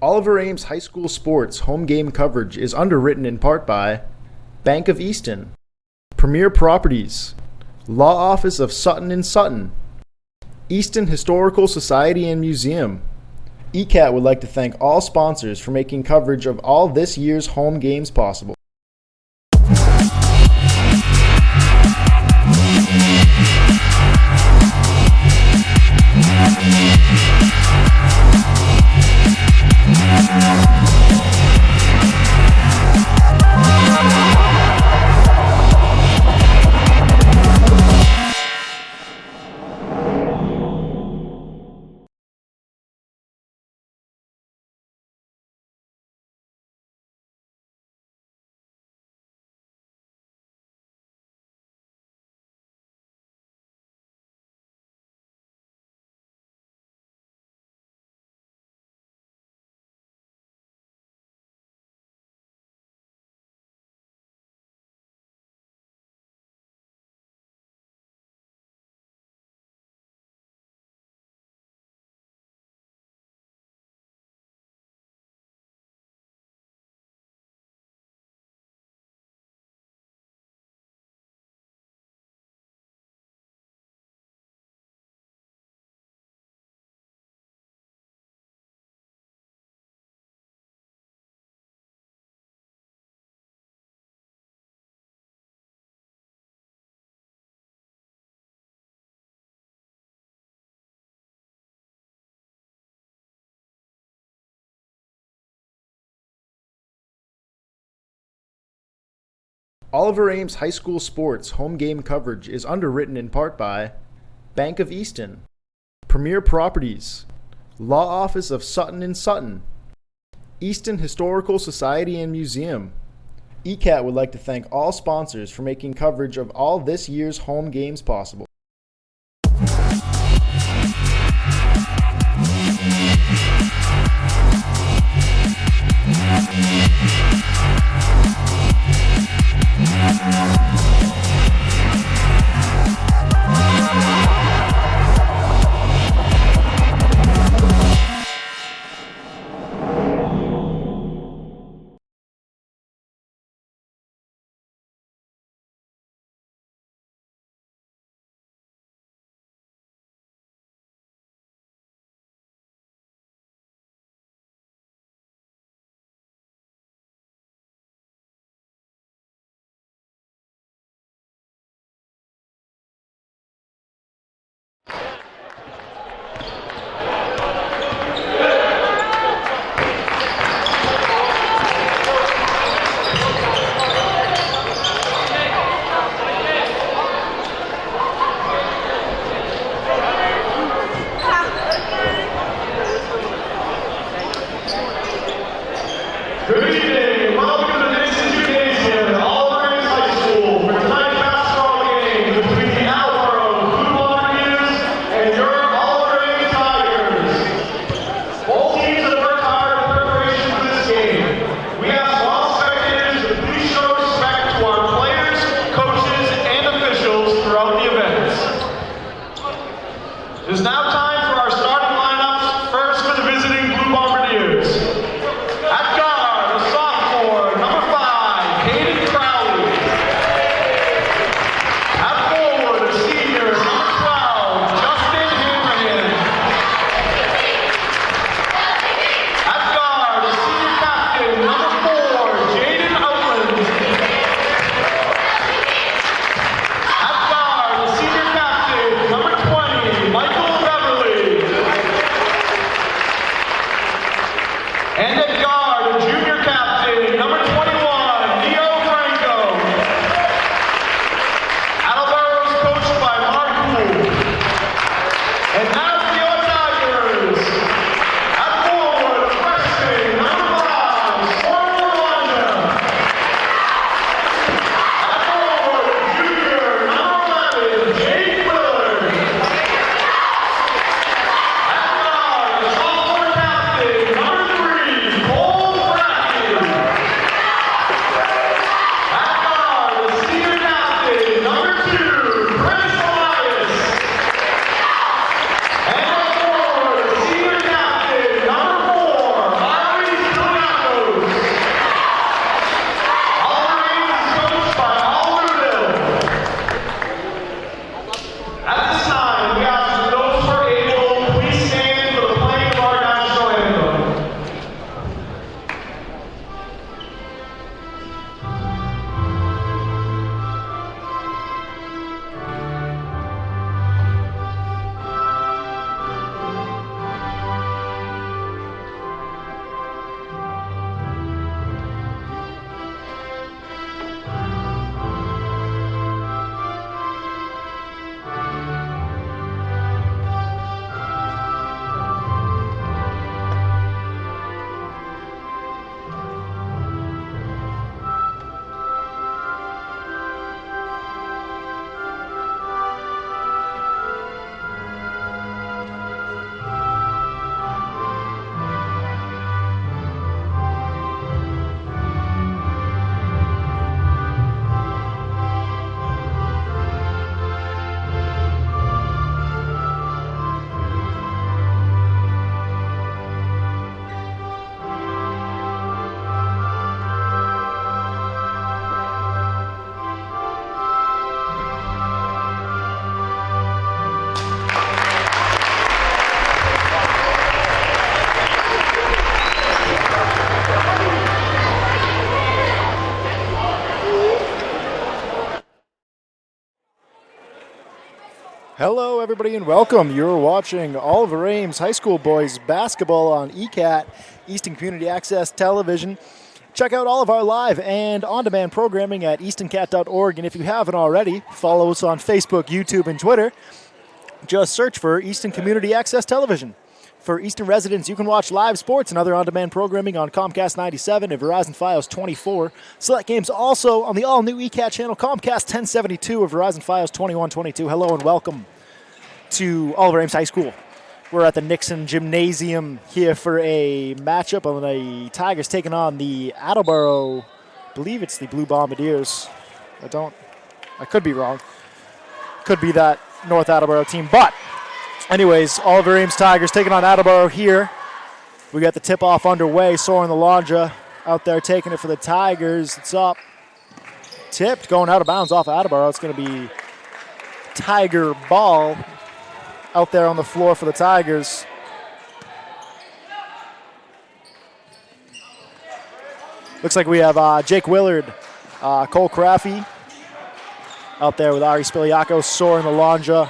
Oliver Ames High School sports home game coverage is underwritten in part by Bank of Easton, Premier Properties, Law Office of Sutton and Sutton, Easton Historical Society and Museum. ECAT would like to thank all sponsors for making coverage of all this year's home games possible. Oliver Ames High School sports home game coverage is underwritten in part by Bank of Easton, Premier Properties, Law Office of Sutton and Sutton, Easton Historical Society and Museum. ECAT would like to thank all sponsors for making coverage of all this year's home games possible. Good evening. Welcome to Nixon Gym, Oliver Ames High School, for tonight's basketball game between the Attleboro Blue Bombardiers and your Oliver Ames Tigers. Both teams have worked hard in preparation for this game. We ask all spectators to please show respect to our players, coaches, and officials throughout the event. It is now time for our starting lineups. First for the visiting Blue Bombardiers. At guard, a sophomore. Hello, everybody, and welcome. You're watching Oliver Ames High School Boys Basketball on ECAT, Easton Community Access Television. Check out all of our live and on-demand programming at eastoncat.org, and if you haven't already, follow us on Facebook, YouTube, and Twitter. Just search for Easton Community Access Television. For Easton residents, you can watch live sports and other on-demand programming on Comcast 97 and Verizon Fios 24. Select games also on the all-new ECAT channel, Comcast 1072 of Verizon Fios 2122. Hello and welcome to Oliver Ames High School. We're at the Nixon Gymnasium here for a matchup on the Tigers taking on the Attleboro. I believe it's the Blue Bombardiers. I could be wrong. Could be that North Attleboro team, but anyways, Oliver Ames Tigers taking on Attleboro here. We got the tip-off underway. Soren Lalonja out there taking it for the Tigers. It's up. Tipped, going out of bounds off of Attleboro. It's going to be Tiger ball out there on the floor for the Tigers. Looks like we have Jake Willard, Cole Craffey out there with Ari Spiliakos, Soren Lalonja,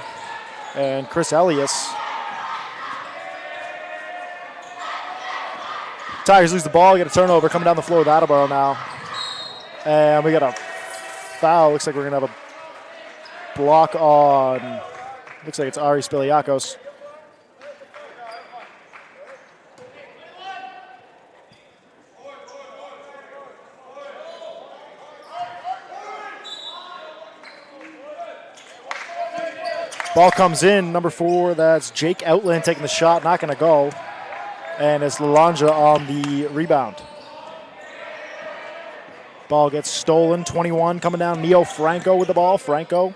and Chris Elias. Tigers lose the ball. We get a turnover coming down the floor with Attleboro now. And we got a foul. Looks like we're going to have a block on, looks like it's Ari Spiliakos. Ball comes in, number 4, that's Jake Outland taking the shot, not going to go. And it's Lalonja on the rebound. Ball gets stolen, 21 coming down, Neo Franco with the ball. Franco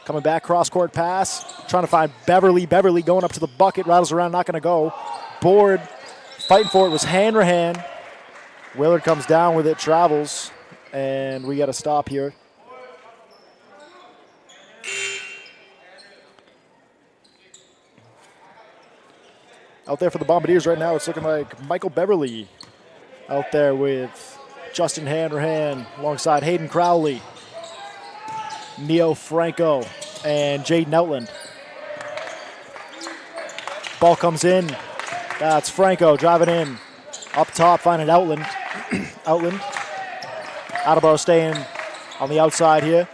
coming back, cross-court pass, trying to find Beverly. Beverly going up to the bucket, rattles around, not going to go. Board, fighting for it, was hand-to-hand. Willard comes down with it, travels, and we got to stop here. Out there for the Bombardiers right now, it's looking like Michael Beverly out there with Justin Hanrahan alongside Hayden Crowley, Neo Franco, and Jaden Outland. Ball comes in. That's Franco driving in. Up top, finding Outland. Outland. Attleboro staying on the outside here.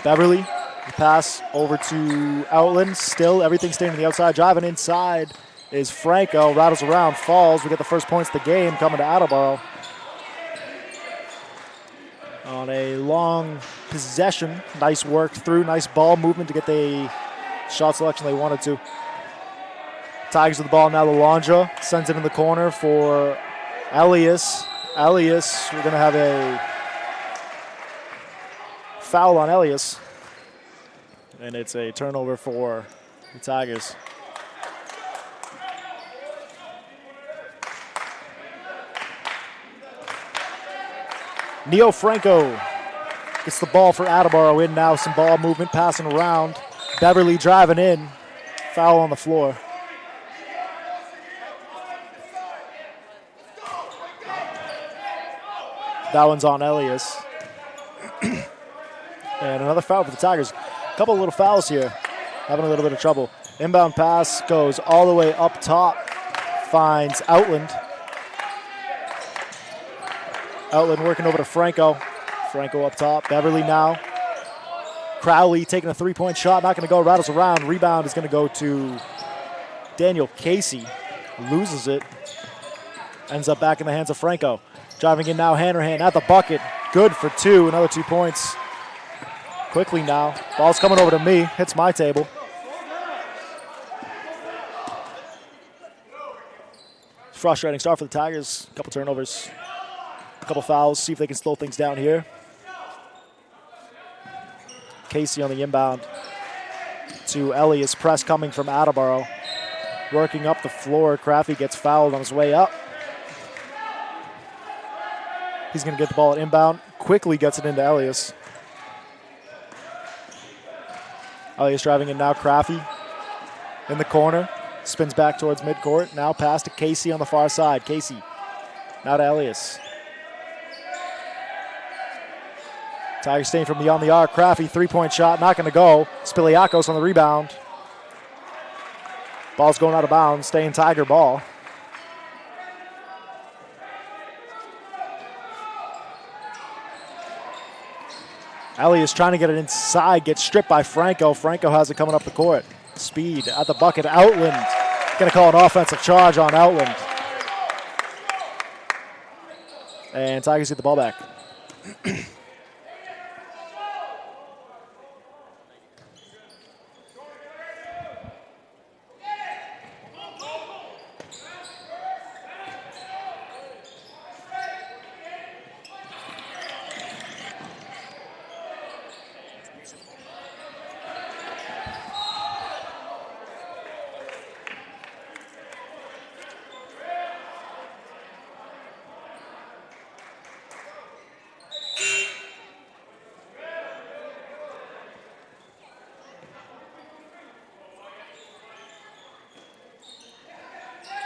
Beverly. The pass over to Outland. Still everything staying on the outside. Driving inside is Franco. Rattles around, falls. We get the first points of the game coming to Attleboro. On a long possession. Nice work through. Nice ball movement to get the shot selection they wanted to. Tigers with the ball now. Lalonja sends it in the corner for Elias. Elias, we're going to have a foul on Elias. And it's a turnover for the Tigers. Neo Franco gets the ball for Attleboro in now. Some ball movement, passing around. Beverly driving in. Foul on the floor. That one's on Elias. And another foul for the Tigers. A couple of little fouls here, having a little bit of trouble. Inbound pass goes all the way up top, finds Outland. Outland working over to Franco. Franco up top, Beverly now. Crowley taking a three-point shot, not going to go, rattles around. Rebound is going to go to Daniel Casey. Loses it, ends up back in the hands of Franco. Driving in now, Hanrahan at the bucket. Good for 2, another 2 points. Quickly now, ball's coming over to me, hits my table. Frustrating start for the Tigers. A couple turnovers, a couple fouls, see if they can slow things down here. Casey on the inbound to Elias. Press coming from Attleboro. Working up the floor, Craffey gets fouled on his way up. He's going to get the ball at inbound, quickly gets it into Elias. Elias driving in now, Craffey in the corner, spins back towards midcourt. Now pass to Casey on the far side. Casey, now to Elias. Tigers staying from beyond the arc. Crafty, three-point shot, not going to go. Spiliakos on the rebound. Ball's going out of bounds, staying Tiger ball. Elias trying to get it inside, gets stripped by Franco. Franco has it coming up the court. Speed at the bucket. Outland going to call an offensive charge on Outland. And Tigers get the ball back.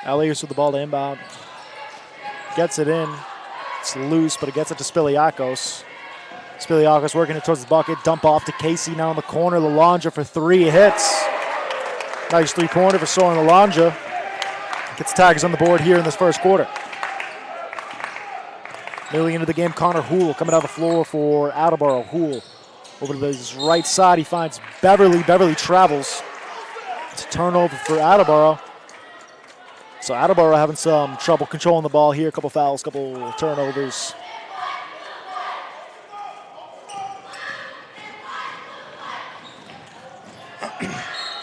Elias with the ball to inbound. Gets it in. It's loose, but it gets it to Spiliakos. Spiliakos working it towards the bucket. Dump off to Casey now in the corner. Lalonja for three. Hits. Nice three-pointer for Soren Lalonja. Gets Tigers on the board here in this first quarter. Moving into the game, Connor Houle coming down the floor for Attleboro. Houle over to his right side. He finds Beverly. Beverly travels. It's a turnover for Attleboro. So Attleboro having some trouble controlling the ball here. A couple fouls, couple turnovers.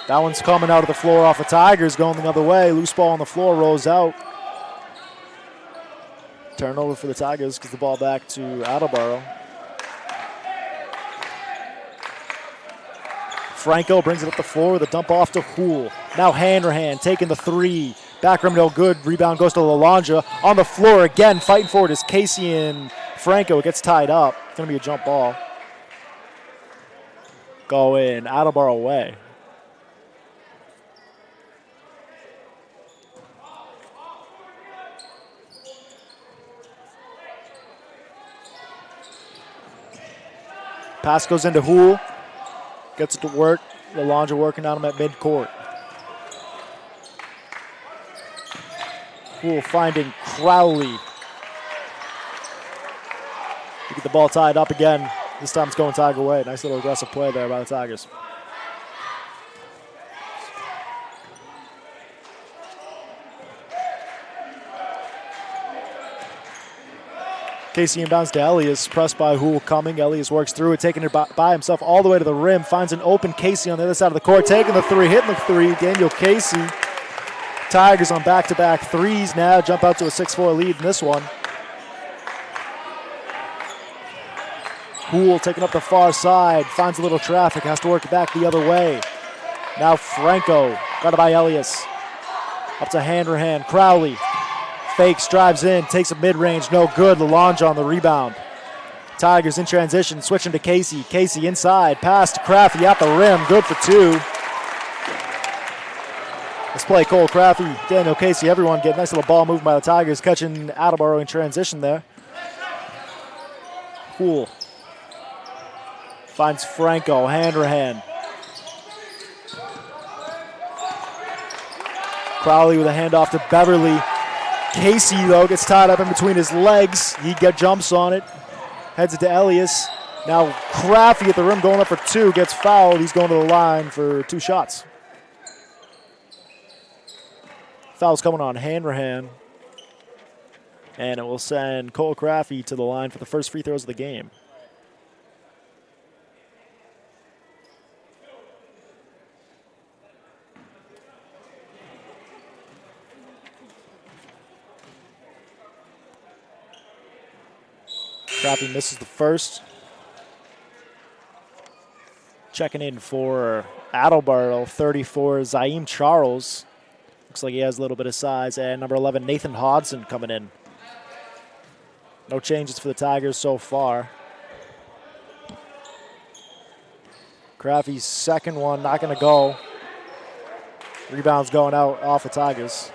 That one's coming out of the floor off the Tigers, going the other way. Loose ball on the floor, rolls out. Turnover for the Tigers, gives the ball back to Attleboro. Franco brings it up the floor with a dump off to Houle. Now hand, taking the three. Back rim no good. Rebound goes to Lalonja. On the floor again, fighting for it is Casey and Franco. It gets tied up. It's going to be a jump ball. Go in. Attleboro away. Pass goes into Houle. Gets it to work. Lalonja working on him at midcourt. Houle finding Crowley. You get the ball tied up again. This time it's going Tiger way. Nice little aggressive play there by the Tigers. Casey inbounds to Elias, pressed by Houle coming. Elias works through it, taking it by himself all the way to the rim. Finds an open Casey on the other side of the court, taking the three, hitting the three. Daniel Casey. Tigers on back-to-back threes now. Jump out to a 6-4 lead in this one. Houle taking up the far side. Finds a little traffic. Has to work it back the other way. Now Franco. Guarded by Elias. Up to hand. Crowley. Fakes, drives in, takes a mid-range, no good. Lalonja on the rebound. Tigers in transition, switching to Casey. Casey inside, pass to Crafty at the rim, good for two. Let's play Cole Crafty, Daniel Casey, everyone get a nice little ball movement by the Tigers, catching Attleboro in transition there. Houle finds Franco, hand. Crowley with a handoff to Beverly. Casey, though, gets tied up in between his legs. He jumps on it, heads it to Elias. Now Crafty at the rim going up for two, gets fouled. He's going to the line for two shots. Foul's coming on Hanrahan. And it will send Cole Crafty to the line for the first free throws of the game. Crafty misses the first. Checking in for Attleboro, 34, Zaim Charles. Looks like he has a little bit of size. And number 11, Nathan Hodson coming in. No changes for the Tigers so far. Crafty's second one, not going to go. Rebound's going out off the Tigers.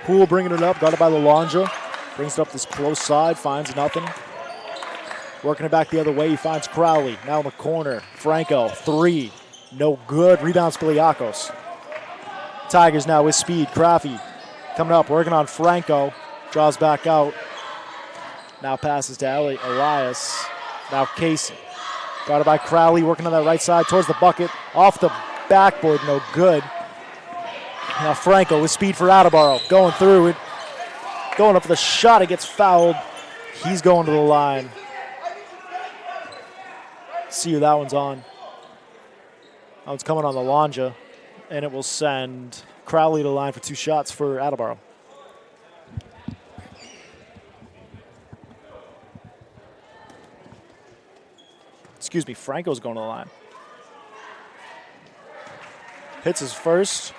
Poole bringing it up, guarded by Lalonja. Brings it up this close side, finds nothing. Working it back the other way, he finds Crowley. Now in the corner, Franco, 3. No good. Rebound Spiliakos. Tigers now with speed. Crafty coming up, working on Franco. Draws back out. Now passes to Elias. Now Casey. Guarded by Crowley, working on that right side towards the bucket. Off the backboard, no good. Now Franco with speed for Attleboro. Going through it. Going up for the shot. It gets fouled. He's going to the line. See who that one's on. That one's coming on the Lalonja. And it will send Crowley to the line for 2 shots for Attleboro. Excuse me, Franco's going to the line. Hits his first.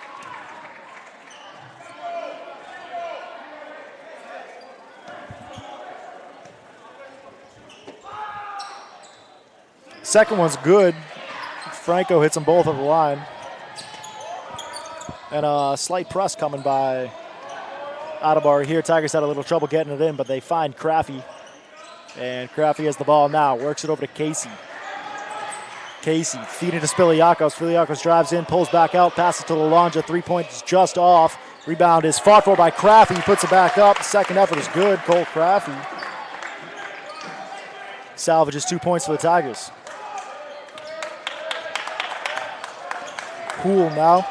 Second one's good. Franco hits them both at the line. And a slight press coming by Attleboro here. Tigers had a little trouble getting it in, but they find Crafty. And Crafty has the ball now. Works it over to Casey. Casey feeding to Spiliakos. Spiliakos drives in, pulls back out, passes to Lalonja. 3-point is just off. Rebound is fought for by Crafty. Puts it back up. The second effort is good. Cole Crafty salvages 2 points for the Tigers. Poole now.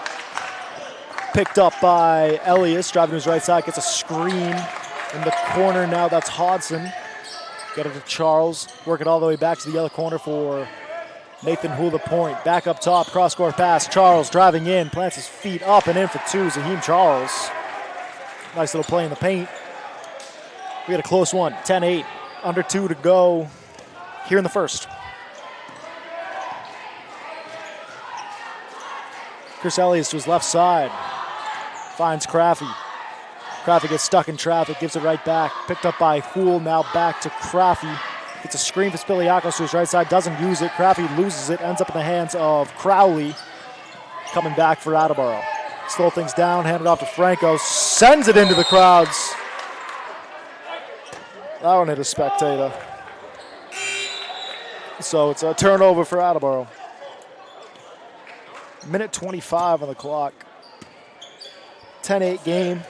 Picked up by Elias, driving to his right side, gets a screen in the corner now. That's Hodson. Get it to Charles, work it all the way back to the other corner for Nathan Houle, the point. Back up top, cross-court pass. Charles driving in, plants his feet up and in for 2. Zaheem Charles. Nice little play in the paint. We got a close one, 10-8. Under 2 to go here in the first. Chris Elias to his left side. Finds Crafty. Crafty gets stuck in traffic, gives it right back. Picked up by Houle, now back to Crafty. Gets a screen for Spiliakos to his right side, doesn't use it. Crafty loses it, ends up in the hands of Crowley. Coming back for Attleboro. Slow things down, hand it off to Franco. Sends it into the crowds. That one hit a spectator. So it's a turnover for Attleboro. Minute 25 on the clock. 10-8 game.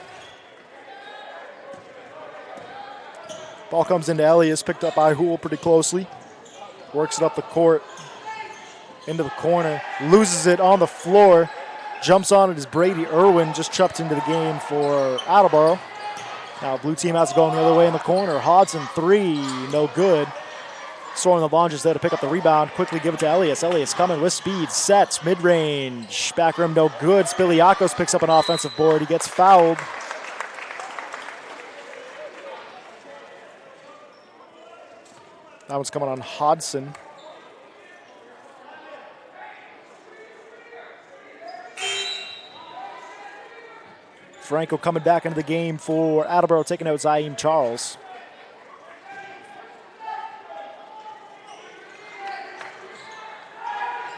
Ball comes into Elias, picked up by Houle pretty closely. Works it up the court, into the corner. Loses it on the floor. Jumps on it as Brady Irwin just chucked into the game for Attleboro. Now blue team has to go the other way in the corner. Hodson, 3, no good. Soren Lalonja's there to pick up the rebound. Quickly give it to Elias. Elias coming with speed. Sets. Mid-range. Back rim no good. Spiliakos picks up an offensive board. He gets fouled. That one's coming on Hodson. Franco coming back into the game for Attleboro, taking out Zaheem Charles.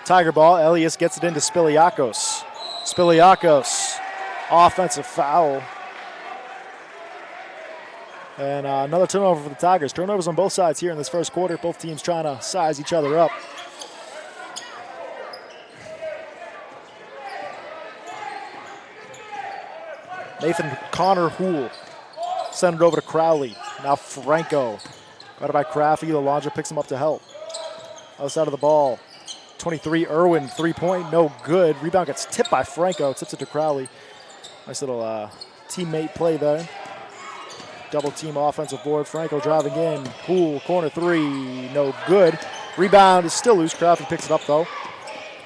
Tiger ball. Elias gets it into Spiliakos. Spiliakos, offensive foul. And another turnover for the Tigers. Turnovers on both sides here in this first quarter. Both teams trying to size each other up. Nathan Connor Houle. Send it over to Crowley. Now Franco. Got it by Crafty. Lalonja picks him up to help. Other side of the ball. 23, Irwin, 3-point, no good. Rebound gets tipped by Franco, tips it to Crowley. Nice little teammate play there. Double team offensive board. Franco driving in. Houle, corner 3, no good. Rebound is still loose. Crafty picks it up though.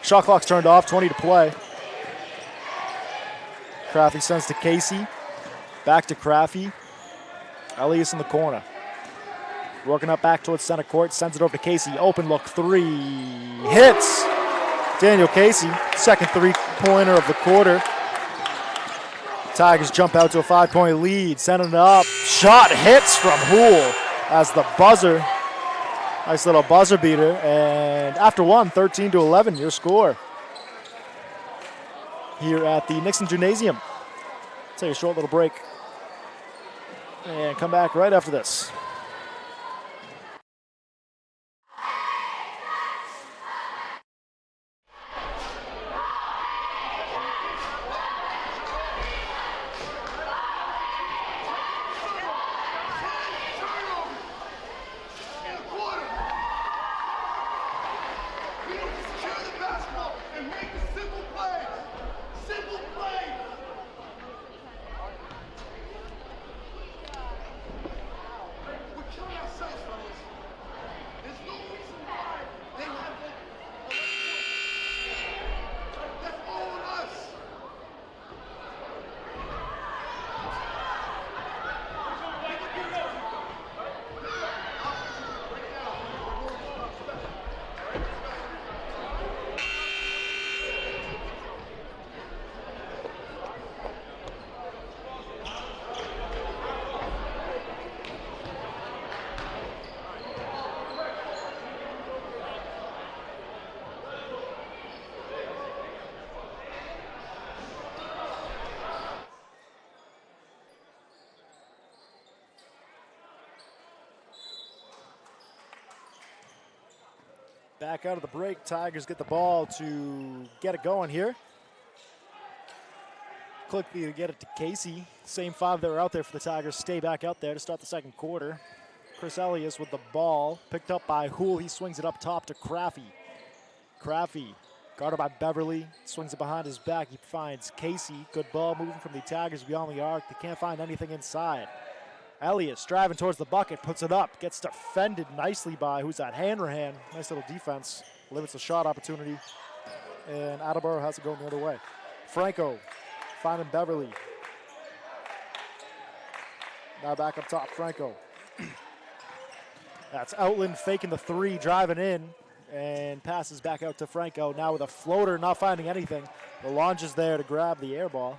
Shot clock's turned off, 20 to play. Crafty sends to Casey. Back to Crafty. Elias in the corner. Working up back towards center court, sends it over to Casey. Open look 3, hits. Daniel Casey, second 3-pointer of the quarter. Tigers jump out to a 5-point lead, sending it up. Shot hits from Houle as the buzzer. Nice little buzzer beater. And after one, 13-11, your score here at the Nixon Gymnasium. Take a short little break. And come back right after this. Back out of the break, Tigers get the ball to get it going here. Quickly to get it to Casey. Same five that were out there for the Tigers stay back out there to start the second quarter. Chris Elias with the ball, picked up by Hool. He swings it up top to Craffey. Craffey, guarded by Beverly, swings it behind his back. He finds Casey. Good ball moving from the Tigers beyond the arc. They can't find anything inside. Elias driving towards the bucket, puts it up, gets defended nicely by, who's that, Hanrahan. Nice little defense, limits the shot opportunity, and Attleboro has to go the other way. Franco finding Beverly. Now back up top, Franco. That's Outland faking the three, driving in, and passes back out to Franco. Now with a floater, not finding anything. The launch is there to grab the air ball.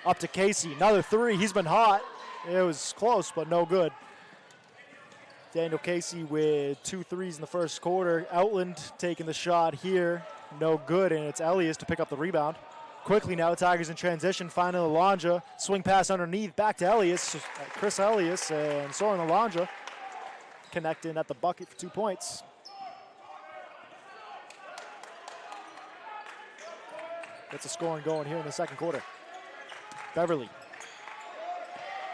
Up to Casey, another three. He's been hot. It was close, but no good. Daniel Casey with 2 threes in the first quarter. Outland taking the shot here. No good, and it's Elias to pick up the rebound. Quickly now, the Tigers in transition, finding Alonja. Swing pass underneath, back to Elias. Chris Elias and Soren Alonja connecting at the bucket for 2 points. Gets the scoring going here in the second quarter. Beverly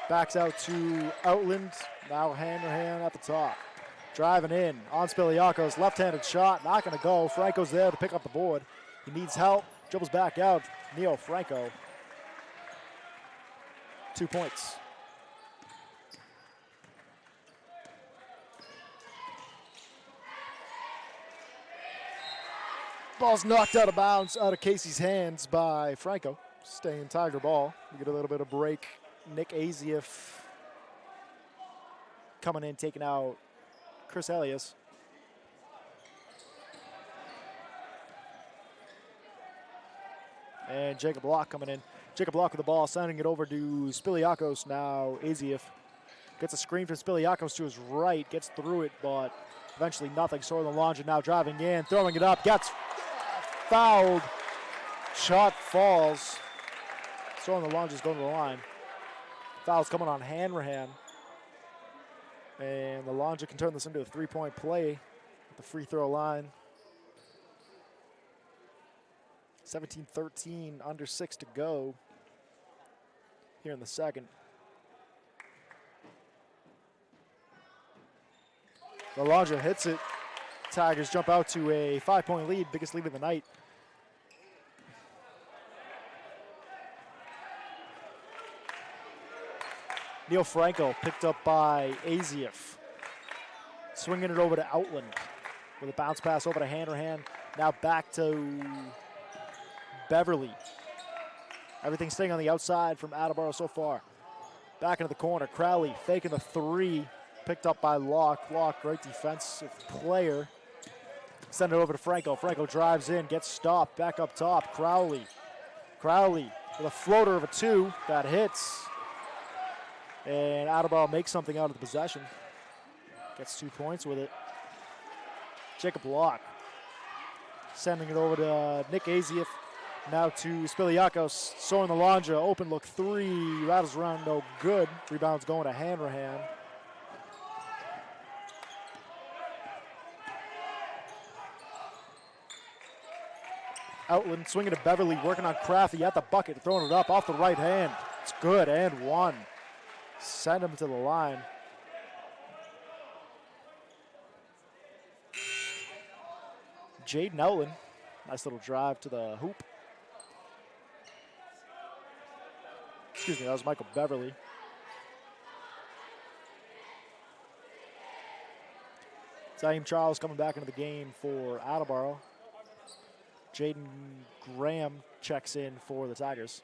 backs out to Outland. Now hand-to-hand at the top. Driving in on Spiliakos. Left-handed shot. Not going to go. Franco's there to pick up the board. He needs help. Dribbles back out. Neo Franco. 2 points. Ball's knocked out of bounds out of Casey's hands by Franco. Staying Tiger ball. We get a little bit of break. Nick Azieff coming in, taking out Chris Elias. And Jacob Block coming in. Jacob Block with the ball, sending it over to Spiliakos. Now Azieff gets a screen from Spiliakos to his right, gets through it, but eventually nothing. Soren Alonja now driving in, throwing it up, gets fouled. Shot falls. Soren Alonja's going to the line. Foul's coming on Hanrahan. And Alonja can turn this into a 3-point play at the free throw line. 17-13, under 6 to go here in the second. Alonja hits it. Tigers jump out to a 5-point lead, biggest lead of the night. Neil Franco picked up by Azieff. Swinging it over to Outland with a bounce pass over to Hanrahan. Now back to Beverly. Everything staying on the outside from Attleboro so far. Back into the corner. Crowley faking the three. Picked up by Locke. Locke, great defensive player. Send it over to Franco. Franco drives in, gets stopped. Back up top. Crowley. Crowley with a floater of a 2 that hits. And Attleboro makes something out of the possession. Gets 2 points with it. Jacob Locke sending it over to Nick Azieff. Now to Spiliakos, Soren Alondra, open look three, rattles around, no good. Rebound's going to Hanrahan. Outland swinging to Beverly, working on Crafty at the bucket, throwing it up off the right hand. It's good, and one. Send him to the line. Jaden Outland, nice little drive to the hoop. Excuse me, that was Michael Beverly. Zaim Charles coming back into the game for Attleboro. Jaden Graham checks in for the Tigers.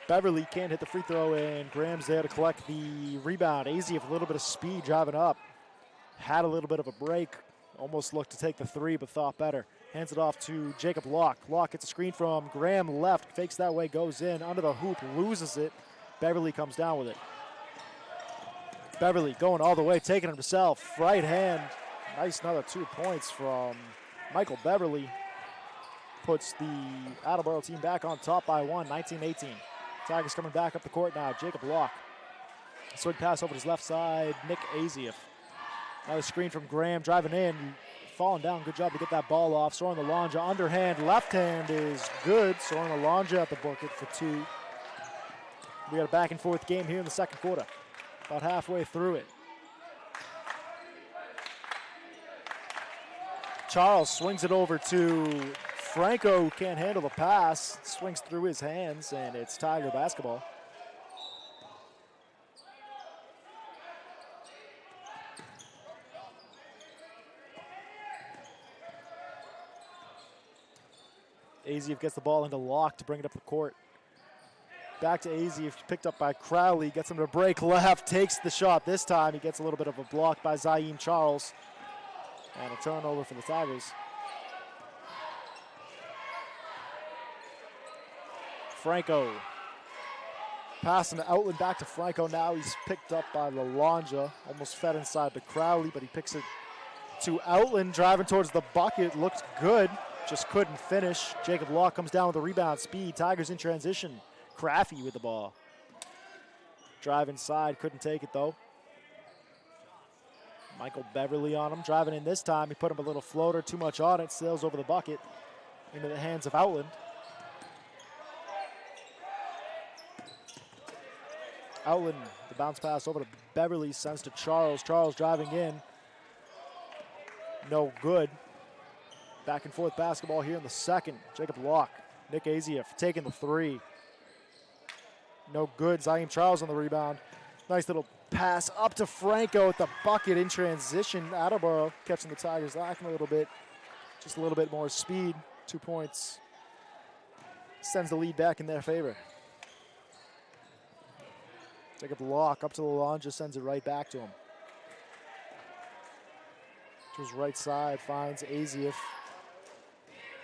Beverly can't hit the free throw, and Graham's there to collect the rebound. Azy with a little bit of speed driving up. Had a little bit of a break. Almost looked to take the three, but thought better. Hands it off to Jacob Locke. Locke gets a screen from Graham left. Fakes that way, goes in. Under the hoop, loses it. Beverly comes down with it. Beverly going all the way, taking it himself. Right hand. Nice another 2 points from Michael Beverly. Puts the Attleboro team back on top by one, 19-18. Tigers coming back up the court now. Jacob Locke. Swing pass over to his left side. Nick Azieff. Another screen from Graham driving in. Falling down. Good job to get that ball off. Soren Alondra underhand. Left hand is good. Soren Alondra at the bucket for two. We got a back and forth game here in the second quarter. About halfway through it. Charles swings it over to Franco, who can't handle the pass. Swings through his hands, and it's Tiger basketball. Azieff gets the ball into Locke to bring it up the court. Back to Azieff, picked up by Crowley. Gets him to break left, takes the shot. This time he gets a little bit of a block by Zaim Charles. And a turnover for the Tigers. Franco. Passing to Outland, back to Franco now. He's picked up by Lalonja. Almost fed inside to Crowley, but he picks it to Outland. Driving towards the bucket. Looked good. Just couldn't finish. Jacob Locke comes down with the rebound. Speed. Tigers in transition. Craffy with the ball. Drive inside. Couldn't take it, though. Michael Beverly on him. Driving in this time. He put him a little floater. Too much on it. Sails over the bucket. Into the hands of Outland. Outland, the bounce pass over to Beverly. Sends to Charles. Charles driving in. No good. Back and forth basketball here in the second. Jacob Locke. Nick Azieff taking the three. No good. Zaim Charles on the rebound. Nice little pass up to Franco at the bucket in transition. Attleboro catching the Tigers lacking a little bit. Just a little bit more speed. 2 points. Sends the lead back in their favor. Jacob Locke up to the lawn, just sends it right back to him. To his right side, finds Azieff.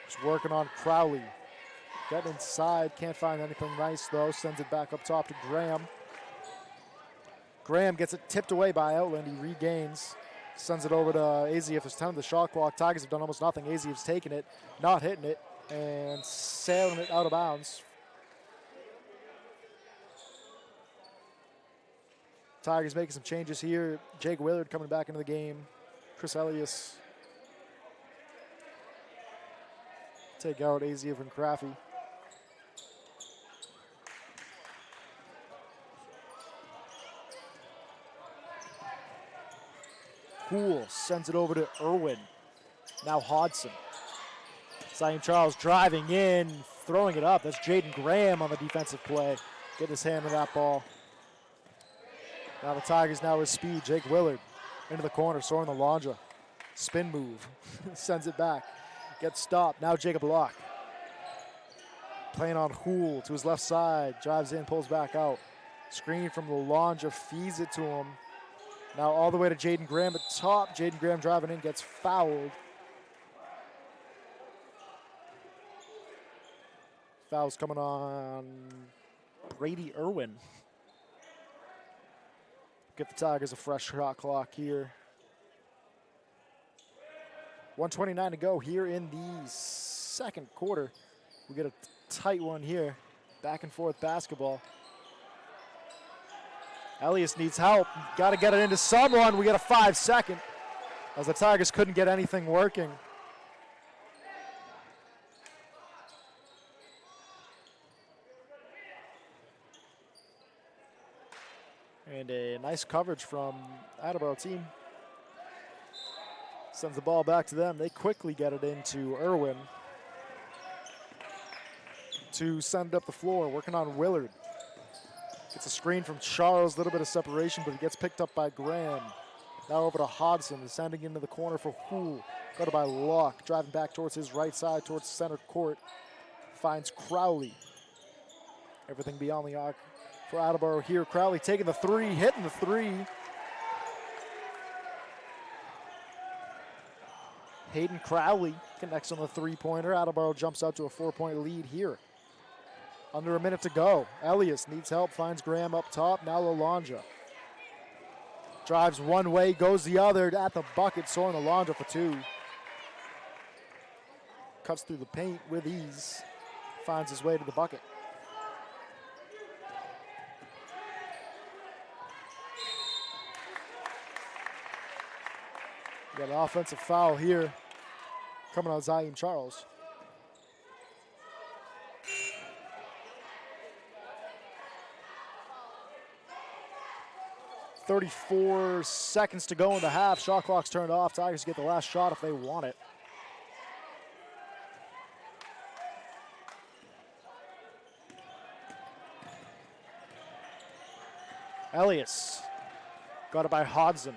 Just working on Crowley. Getting inside, can't find anything nice though. Sends it back up top to Graham. Graham gets it tipped away by Outland. He regains. Sends it over to Azieff. There's 10 on the shot clock. Tigers have done almost nothing. Azieff's taking it, not hitting it, and sailing it out of bounds. Tigers making some changes here. Jake Willard coming back into the game. Chris Elias. Take out Azieff and Craffy. Poole sends it over to Irwin. Now Hodson. Zaim Charles driving in, throwing it up. That's Jaden Graham on the defensive play. Getting his hand on that ball. Now the Tigers now with speed. Jake Willard into the corner. Soren Alondra. Spin move. Sends it back. Gets stopped. Now Jacob Locke. Playing on Hool to his left side. Drives in, pulls back out. Screen from Alondra. Feeds it to him. Now all the way to Jaden Graham at top. Jaden Graham driving in. Gets fouled. Foul's coming on Brady Irwin. Give the Tigers a fresh shot clock here. 1:29 to go here in the second quarter. We get a tight one here. Back and forth basketball. Elias needs help. Got to get it into someone. We got a 5-second as the Tigers couldn't get anything working. And a nice coverage from Attleboro team. Sends the ball back to them. They quickly get it into Irwin to send up the floor, working on Willard. Gets a screen from Charles, a little bit of separation, but he gets picked up by Graham. Now over to Hodson, sending into the corner for Hool. Got it by Locke, driving back towards his right side, towards center court. Finds Crowley. Everything beyond the arc for Attleboro here. Crowley taking the three, hitting the three. Hayden Crowley connects on the three-pointer. Attleboro jumps out to a 4-point lead here. Under a minute to go. Elias needs help, finds Graham up top. Now Lalonja. Drives one way, goes the other at the bucket. Soren Lalonja for two. Cuts through the paint with ease. Finds his way to the bucket. We got an offensive foul here coming on Zaim Charles. 34 seconds to go in the half. Shot clock's turned off. Tigers get the last shot if they want it. Elias got it by Hodson.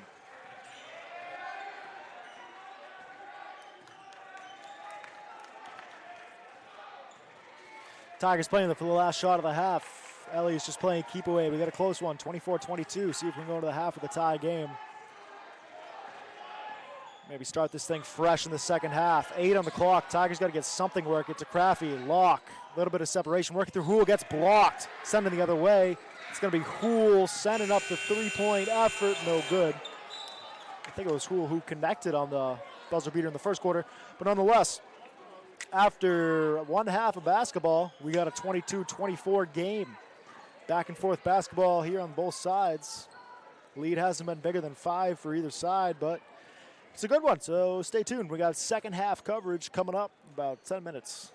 Tigers playing for the last shot of the half. Elias just playing keep away. We got a close one, 24-22. See if we can go to the half with a tie game. Maybe start this thing fresh in the second half. 8 on the clock. Tigers got to get something working. To Craffy. Locke. A little bit of separation. Working through Hool. Gets blocked. Sending the other way. It's going to be Hool sending up the three-point effort. No good. I think it was Hool who connected on the buzzer beater in the first quarter. But nonetheless, after one half of basketball, we got a 22-24 game. Back and forth basketball here on both sides. Lead hasn't been bigger than 5 for either side, but it's a good one, so stay tuned. We got second half coverage coming up in about 10 minutes.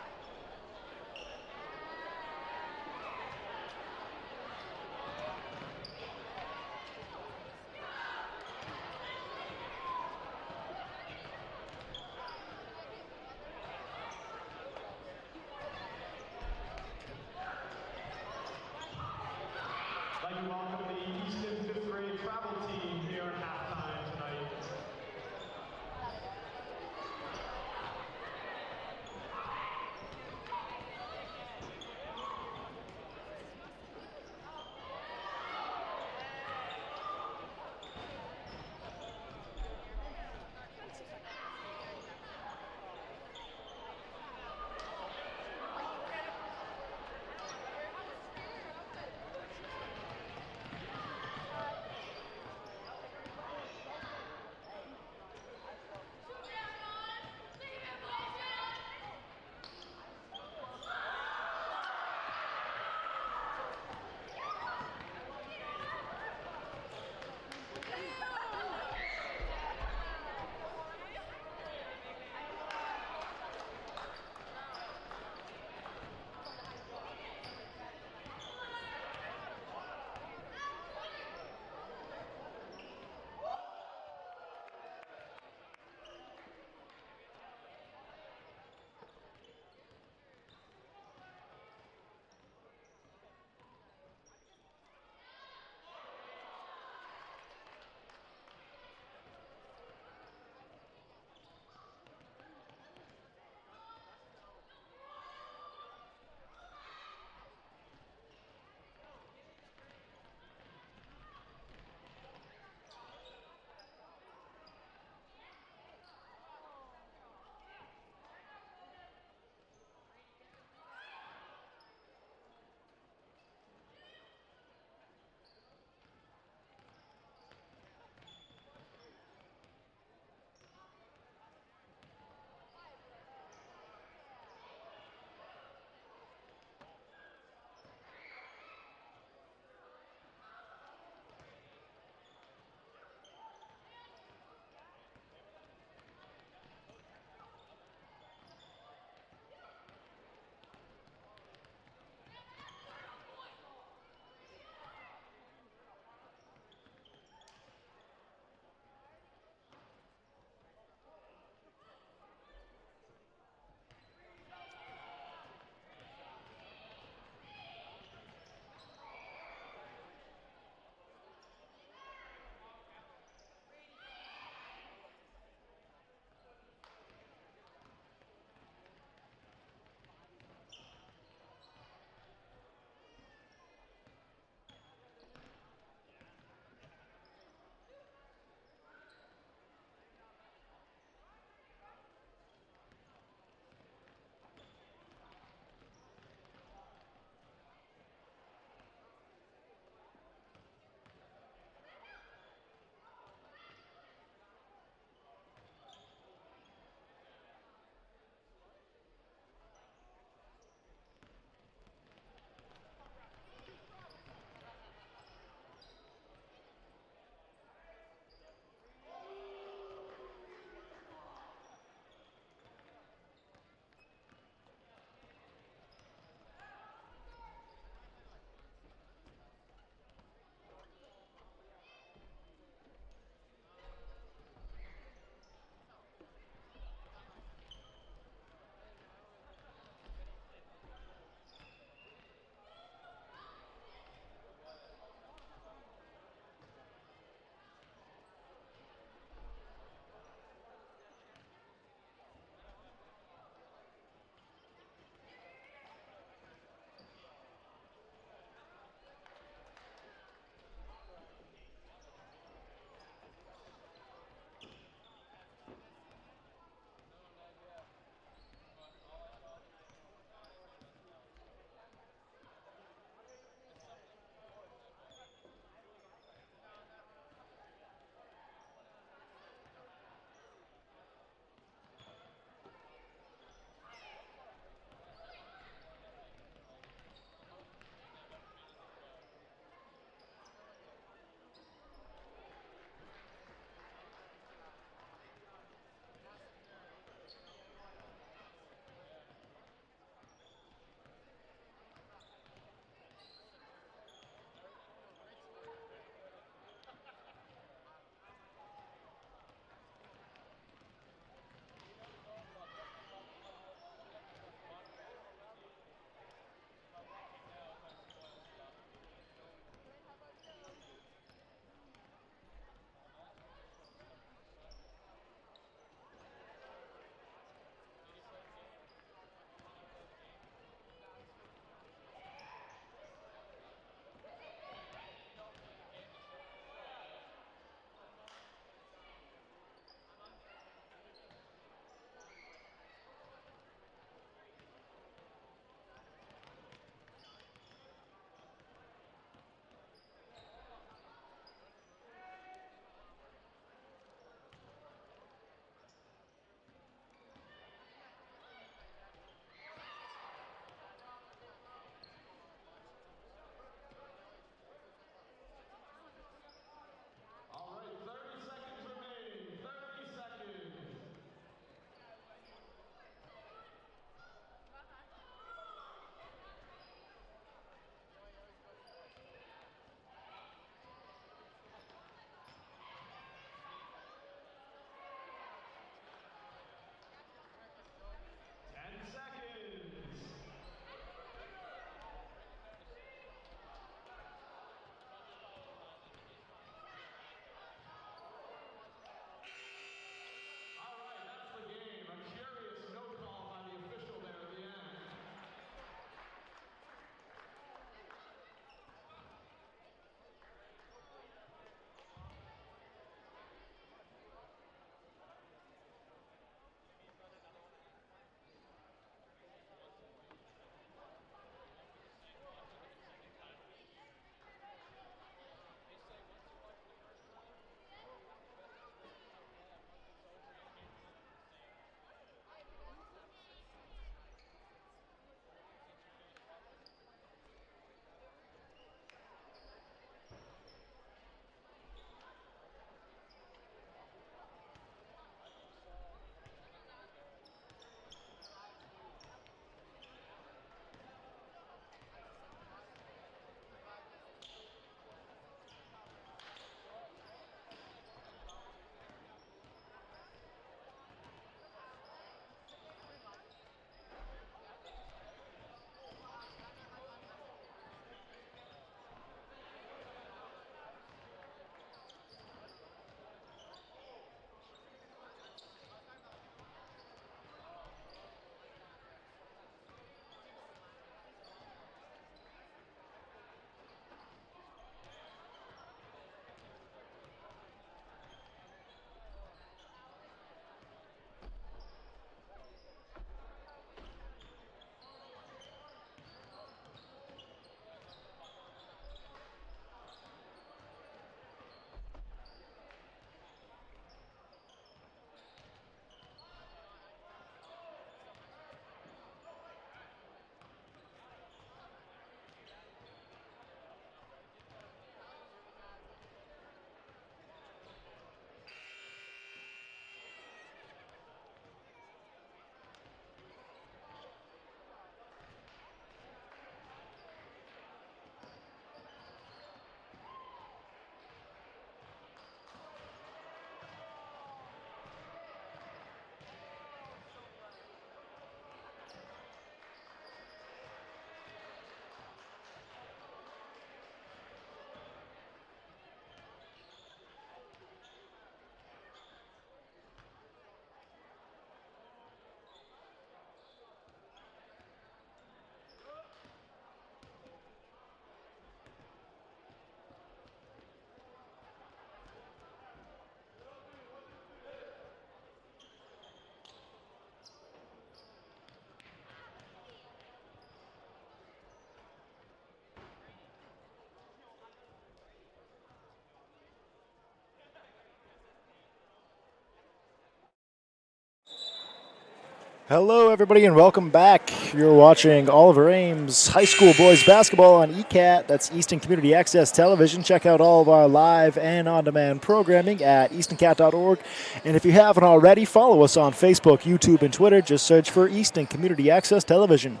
Hello, everybody, and welcome back. You're watching Oliver Ames High School Boys Basketball on ECAT. That's Easton Community Access Television. Check out all of our live and on-demand programming at eastoncat.org. And if you haven't already, follow us on Facebook, YouTube, and Twitter. Just search for Easton Community Access Television.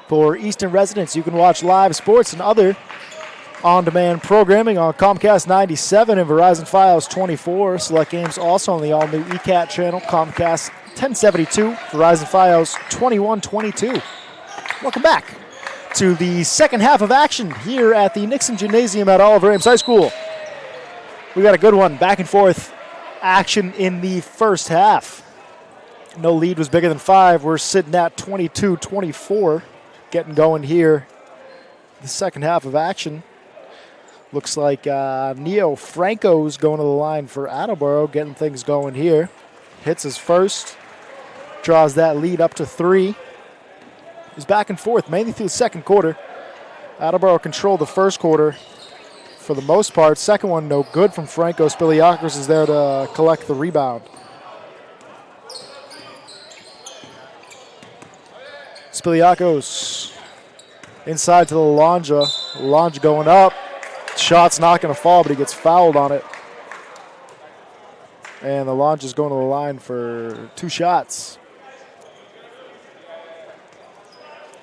For Easton residents, you can watch live sports and other on-demand programming on Comcast 97 and Verizon Fios 24. Select games also on the all-new ECAT channel, Comcast 1072, Verizon Fios 2122. Welcome back to the second half of action here at the Nixon Gymnasium at Oliver Ames High School. We got a good one, back and forth action in the first half. No lead was bigger than 5. We're sitting at 22-24, getting going here. The second half of action. Looks like Neo Franco's going to the line for Attleboro, getting things going here. Hits his first. Draws that lead up to 3. He's back and forth, mainly through the second quarter. Attleboro controlled the first quarter for the most part. Second one, no good from Franco. Spiliakos is there to collect the rebound. Spiliakos inside to the Lonja. Lonja going up. Shot's not going to fall, but he gets fouled on it. And the Lonja is going to the line for 2 shots.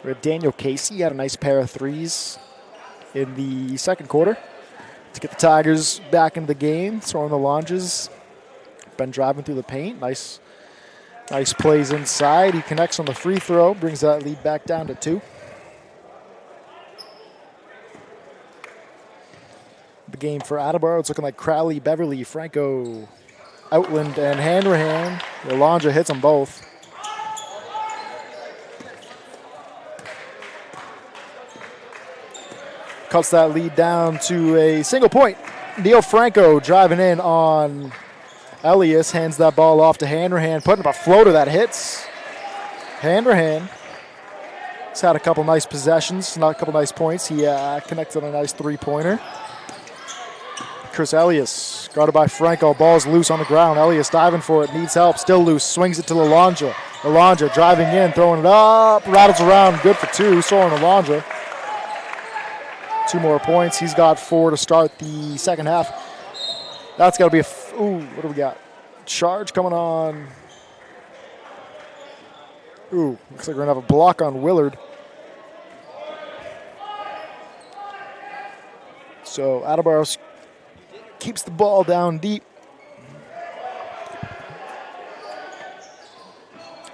We had Daniel Casey had a nice pair of threes in the second quarter to get the Tigers back into the game, throwing the Lonjas. Been driving through the paint. Nice plays inside. He connects on the free throw, brings that lead back down to 2. The game for Attleboro, it's looking like Crowley, Beverly, Franco, Outland, and Hanrahan. Lonja hits them both. Cuts that lead down to a single point. Neil Franco driving in on Elias, hands that ball off to Hanrahan, putting up a floater that hits. Hanrahan has had a couple nice possessions, not a couple nice points. He connected on a nice three-pointer. Chris Elias, guarded by Franco. Ball's loose on the ground. Elias diving for it, needs help, still loose, swings it to Lalonja. Lalonja driving in, throwing it up, rattles around, good for 2. Soren Lalonja. 2 more points. He's got 4 to start the second half. That's got to be what do we got? Charge coming on. Looks like we're going to have a block on Willard. So Attleboro keeps the ball down deep.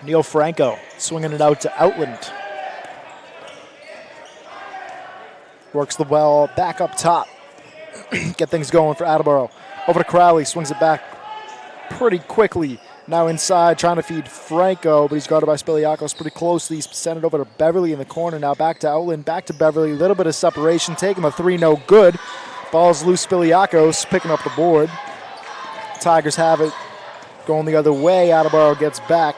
Neil Franco swinging it out to Outland. Works the ball back up top. Get things going for Attleboro. Over to Crowley, swings it back pretty quickly. Now inside, trying to feed Franco, but he's guarded by Spiliakos pretty closely. He's sent it over to Beverly in the corner. Now back to Outland, back to Beverly. A little bit of separation. Taking the 3, no good. Ball's loose. Spiliakos picking up the board. Tigers have it going the other way. Attleboro gets back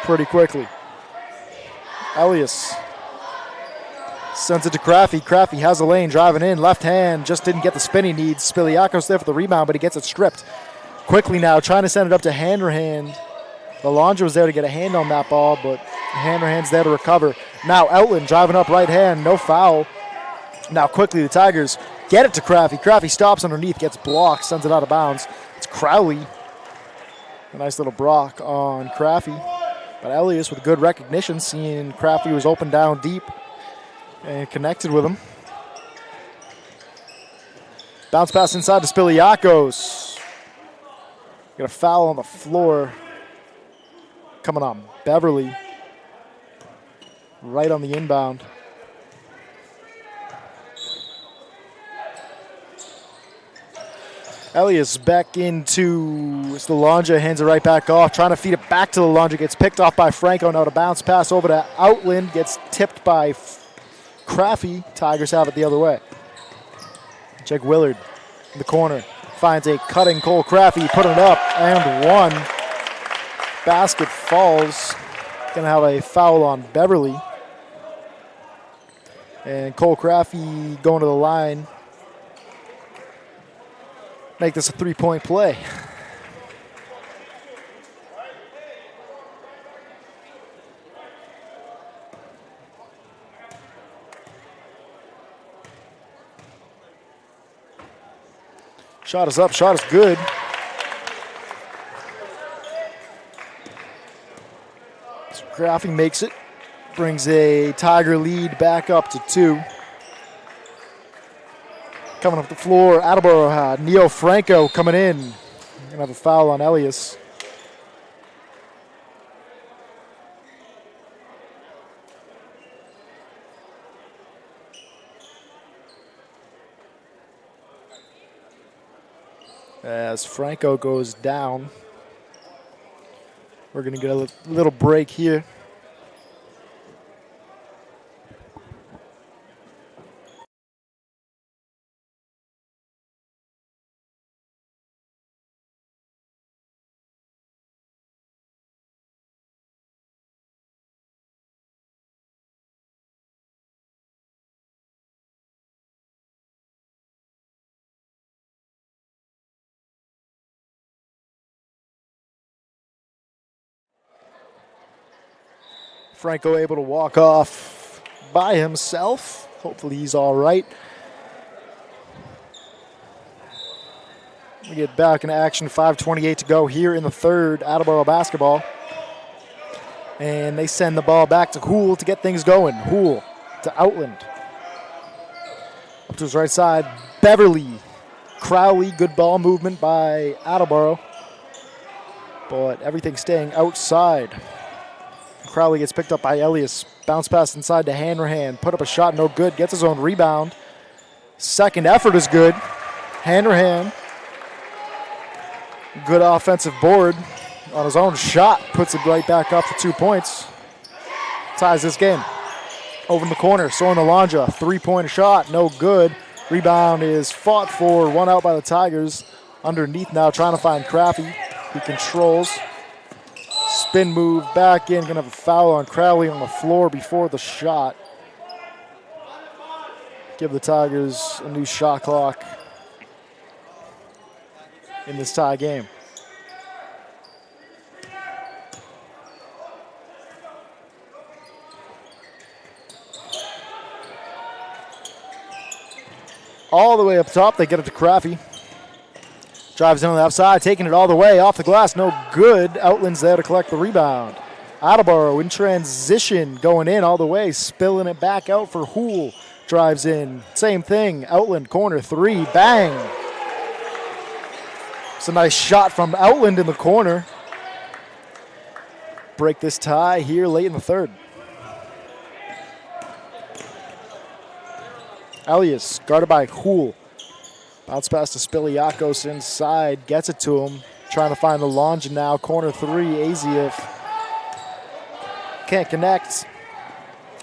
pretty quickly. Elias sends it to Craffy. Craffy has a lane, driving in. Left hand, just didn't get the spin he needs. Spiliakos there for the rebound, but he gets it stripped. Quickly now, trying to send it up to Hanrahan. Lalonja was there to get a hand on that ball, but Hanrahan's there to recover. Now Outland driving up right hand, no foul. Now quickly the Tigers get it to Craffy. Craffy stops underneath, gets blocked, sends it out of bounds. It's Crowley. A nice little block on Craffy. But Elias with good recognition, seeing Craffy was open down deep and connected with him. Bounce pass inside to Spiliakos. Got a foul on the floor. Coming on Beverly. Right on the inbound. Elias back into Lalonja, hands it right back off, trying to feed it back to Lalonja, gets picked off by Franco. Now to bounce pass over to Outland, gets tipped by Craffy. Tigers have it the other way. Jake Willard in the corner, finds a cutting Cole Craffy, putting it up, and 1. Basket falls. Gonna have a foul on Beverly. And Cole Craffy going to the line. Make this a 3-point play. Shot is up, shot is good. So Graffy makes it. Brings a Tiger lead back up to 2. Coming up the floor, Attleboro had Neo Franco coming in. Gonna have a foul on Elias. As Franco goes down, we're gonna get a little break here. Franco able to walk off by himself. Hopefully he's all right. We get back into action, 5:28 to go here in the third, Attleboro basketball. And they send the ball back to Hool to get things going. Hool to Outland. Up to his right side, Beverly. Crowley, good ball movement by Attleboro. But everything staying outside. Crowley gets picked up by Elias. Bounce pass inside to Hanrahan. Put up a shot, no good. Gets his own rebound. Second effort is good. Hanrahan. Good offensive board on his own shot. Puts it right back up to 2 points. Ties this game. Over in the corner, Soren Alonja. 3-point shot, no good. Rebound is fought for. One out by the Tigers. Underneath now, trying to find Crappy. He controls. Spin move back in. Going to have a foul on Crowley on the floor before the shot. Give the Tigers a new shot clock in this tie game. All the way up top, they get it to Craffy. Drives in on the left side, taking it all the way off the glass. No good. Outland's there to collect the rebound. Attleboro in transition, going in all the way, spilling it back out for Hool. Drives in. Same thing. Outland corner 3. Bang. It's a nice shot from Outland in the corner. Break this tie here late in the third. Elias guarded by Hool. Bounce pass to Spiliakos inside. Gets it to him. Trying to find the Longe now. Corner 3. Aziev. Can't connect.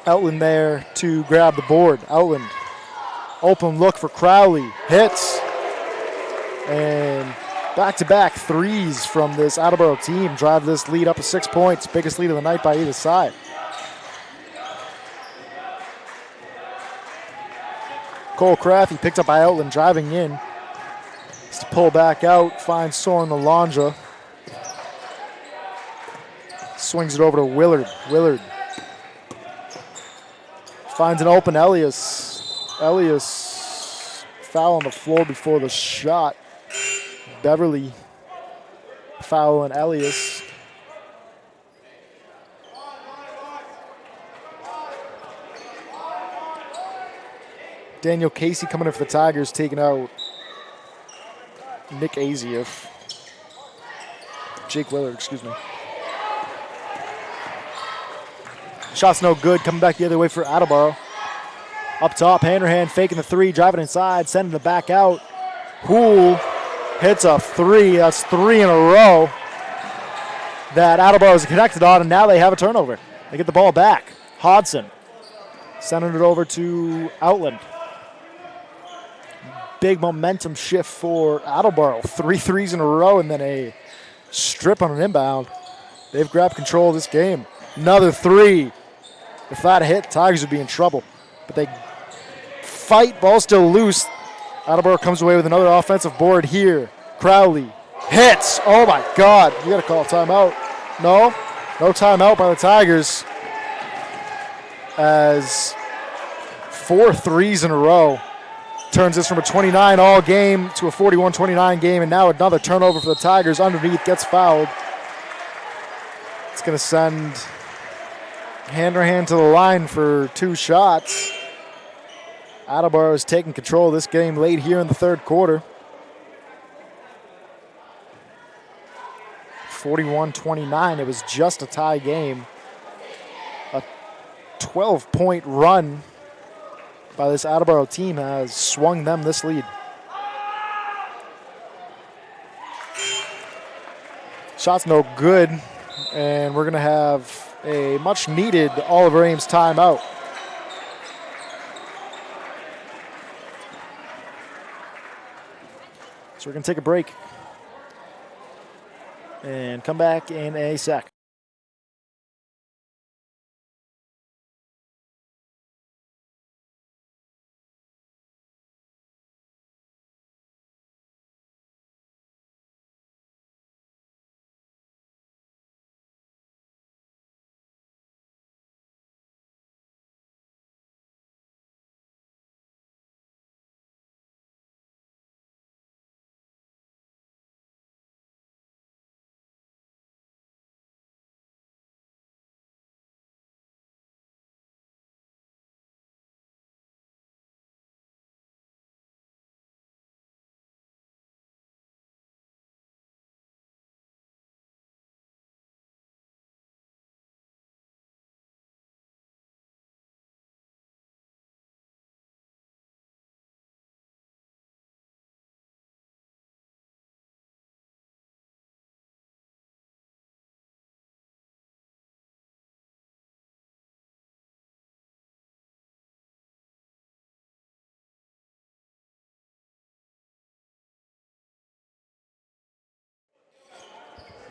Outland there to grab the board. Outland. Open look for Crowley. Hits. And back-to-back threes from this Attleboro team. Drive this lead up to 6 points. Biggest lead of the night by either side. Cole Craffy picked up by Outland, driving in. Has to pull back out, finds Soren Alonja. Swings it over to Willard. Willard finds an open Elias. Elias foul on the floor before the shot. Beverly foul on Elias. Daniel Casey coming in for the Tigers, taking out Nick Aziev. Jake Willard, excuse me. Shot's no good, coming back the other way for Attleboro. Up top, Hanrahan faking the 3, driving inside, sending it back out. Hool hits a 3, that's 3 in a row that Attleboro is connected on, and now they have a turnover. They get the ball back. Hodson sending it over to Outland. Big momentum shift for Attleboro. 3 threes in a row and then a strip on an inbound. They've grabbed control of this game. Another 3. If that hit, Tigers would be in trouble. But they fight, ball still loose. Attleboro comes away with another offensive board here. Crowley hits. Oh my God, you gotta call a timeout. No timeout by the Tigers. As 4 threes in a row. turns this from a 29 all game to a 41-29 game, and now another turnover for the Tigers. Underneath, gets fouled. It's going to send Hanrahan to the line for 2 shots. Attleboro is taking control of this game late here in the third quarter. 41-29. It was just a tie game. A 12-point run by this Attleboro team has swung them this lead. Shot's no good, and we're going to have a much-needed Oliver Ames timeout. So we're going to take a break and come back in a sec.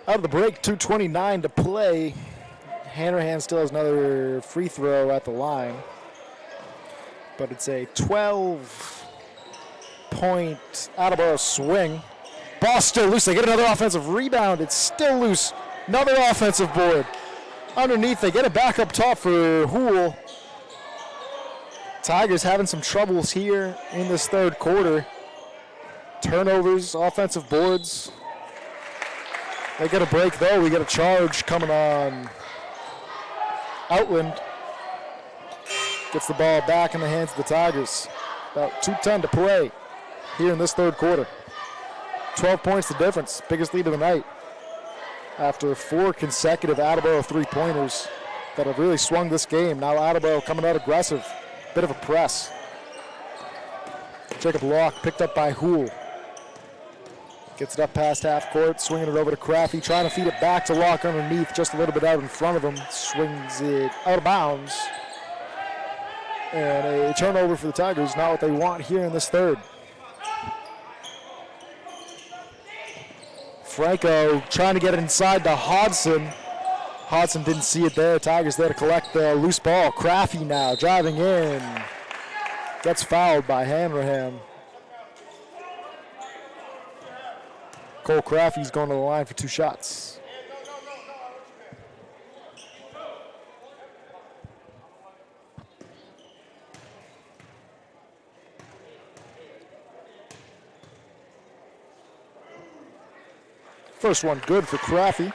Out of the break, 2:29 to play. Hanrahan still has another free throw at the line. But it's a 12-point Attleboro swing. Ball still loose. They get another offensive rebound. It's still loose. Another offensive board. Underneath, they get it back up top for Hool. Tigers having some troubles here in this third quarter. Turnovers, offensive boards. They get a break, though. We get a charge coming on Outland. Gets the ball back in the hands of the Tigers. About 2:10 to play here in this third quarter. 12 points the difference. Biggest lead of the night. After 4 consecutive Attleboro three-pointers that have really swung this game. Now Attleboro coming out aggressive. Bit of a press. Jacob Locke picked up by Hool. Gets it up past half court, swinging it over to Craffey, trying to feed it back to Locke underneath, just a little bit out in front of him. Swings it out of bounds. And a turnover for the Tigers, not what they want here in this third. Franco trying to get it inside to Hodson. Hodson didn't see it there. Tigers there to collect the loose ball. Craffey now driving in. Gets fouled by Hanrahan. Cole Craffey's going to the line for 2 shots. First one good for Craffey.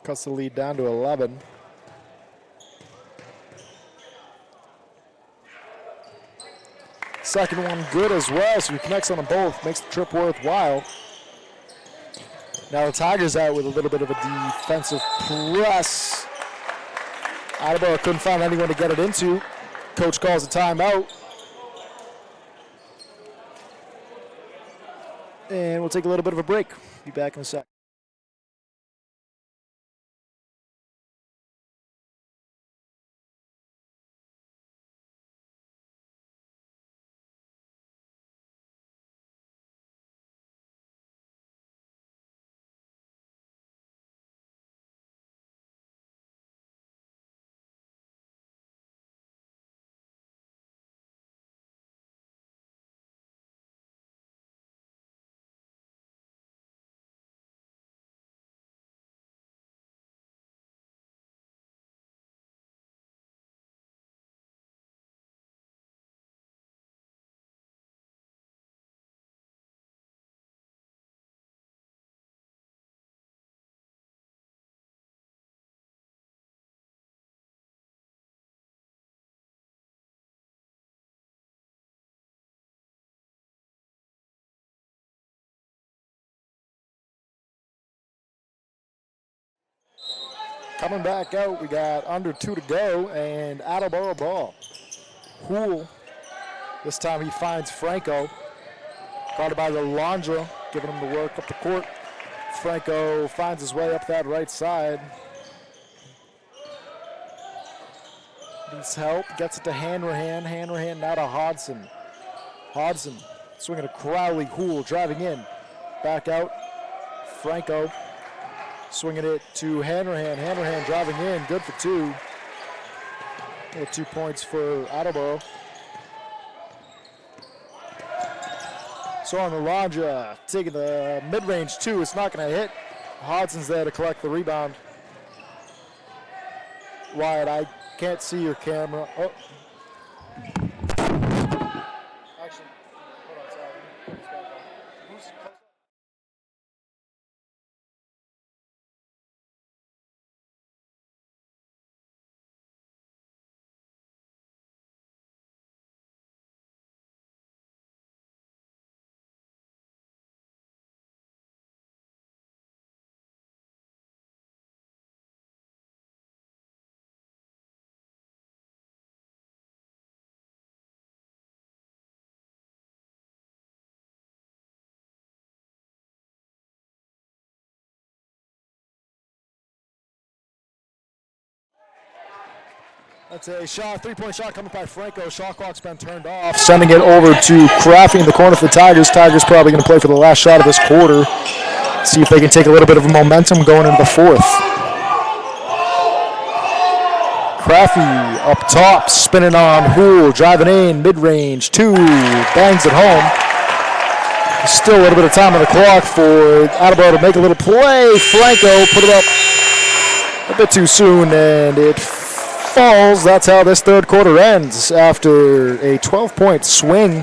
Cuts the lead down to 11. Second one good as well, so he connects on them both, makes the trip worthwhile. Now the Tigers out with a little bit of a defensive press. Attleboro couldn't find anyone to get it into. Coach calls a timeout. And we'll take a little bit of a break. Be back in a sec. Coming back out, we got under 2 to go, and Attleboro ball. Hool, this time he finds Franco. Guarded by Lalandra, giving him the work up the court. Franco finds his way up that right side. Needs help, gets it to Hanrahan now to Hodson. Hodson swinging to Crowley, Hool driving in. Back out, Franco swinging it to Hanrahan. Hanrahan driving in, good for 2. 2 points for Attleboro. So on Lalandra taking the mid-range 2, it's not going to hit. Hodson's there to collect the rebound. Wyatt, I can't see your camera. Oh. Actually, hold on, sorry. Let me put this back on. Who's close? That's a shot, 3-point shot coming by Franco. Shot clock's been turned off. Sending it over to Crafty in the corner for the Tigers. Tigers probably going to play for the last shot of this quarter. See if they can take a little bit of momentum going into the 4th. Crafty up top, spinning on Hool, driving in, mid-range, 2, bangs it home. Still a little bit of time on the clock for Attleboro to make a little play. Franco put it up a bit too soon, and it falls. That's how this 3rd quarter ends after a 12-point swing,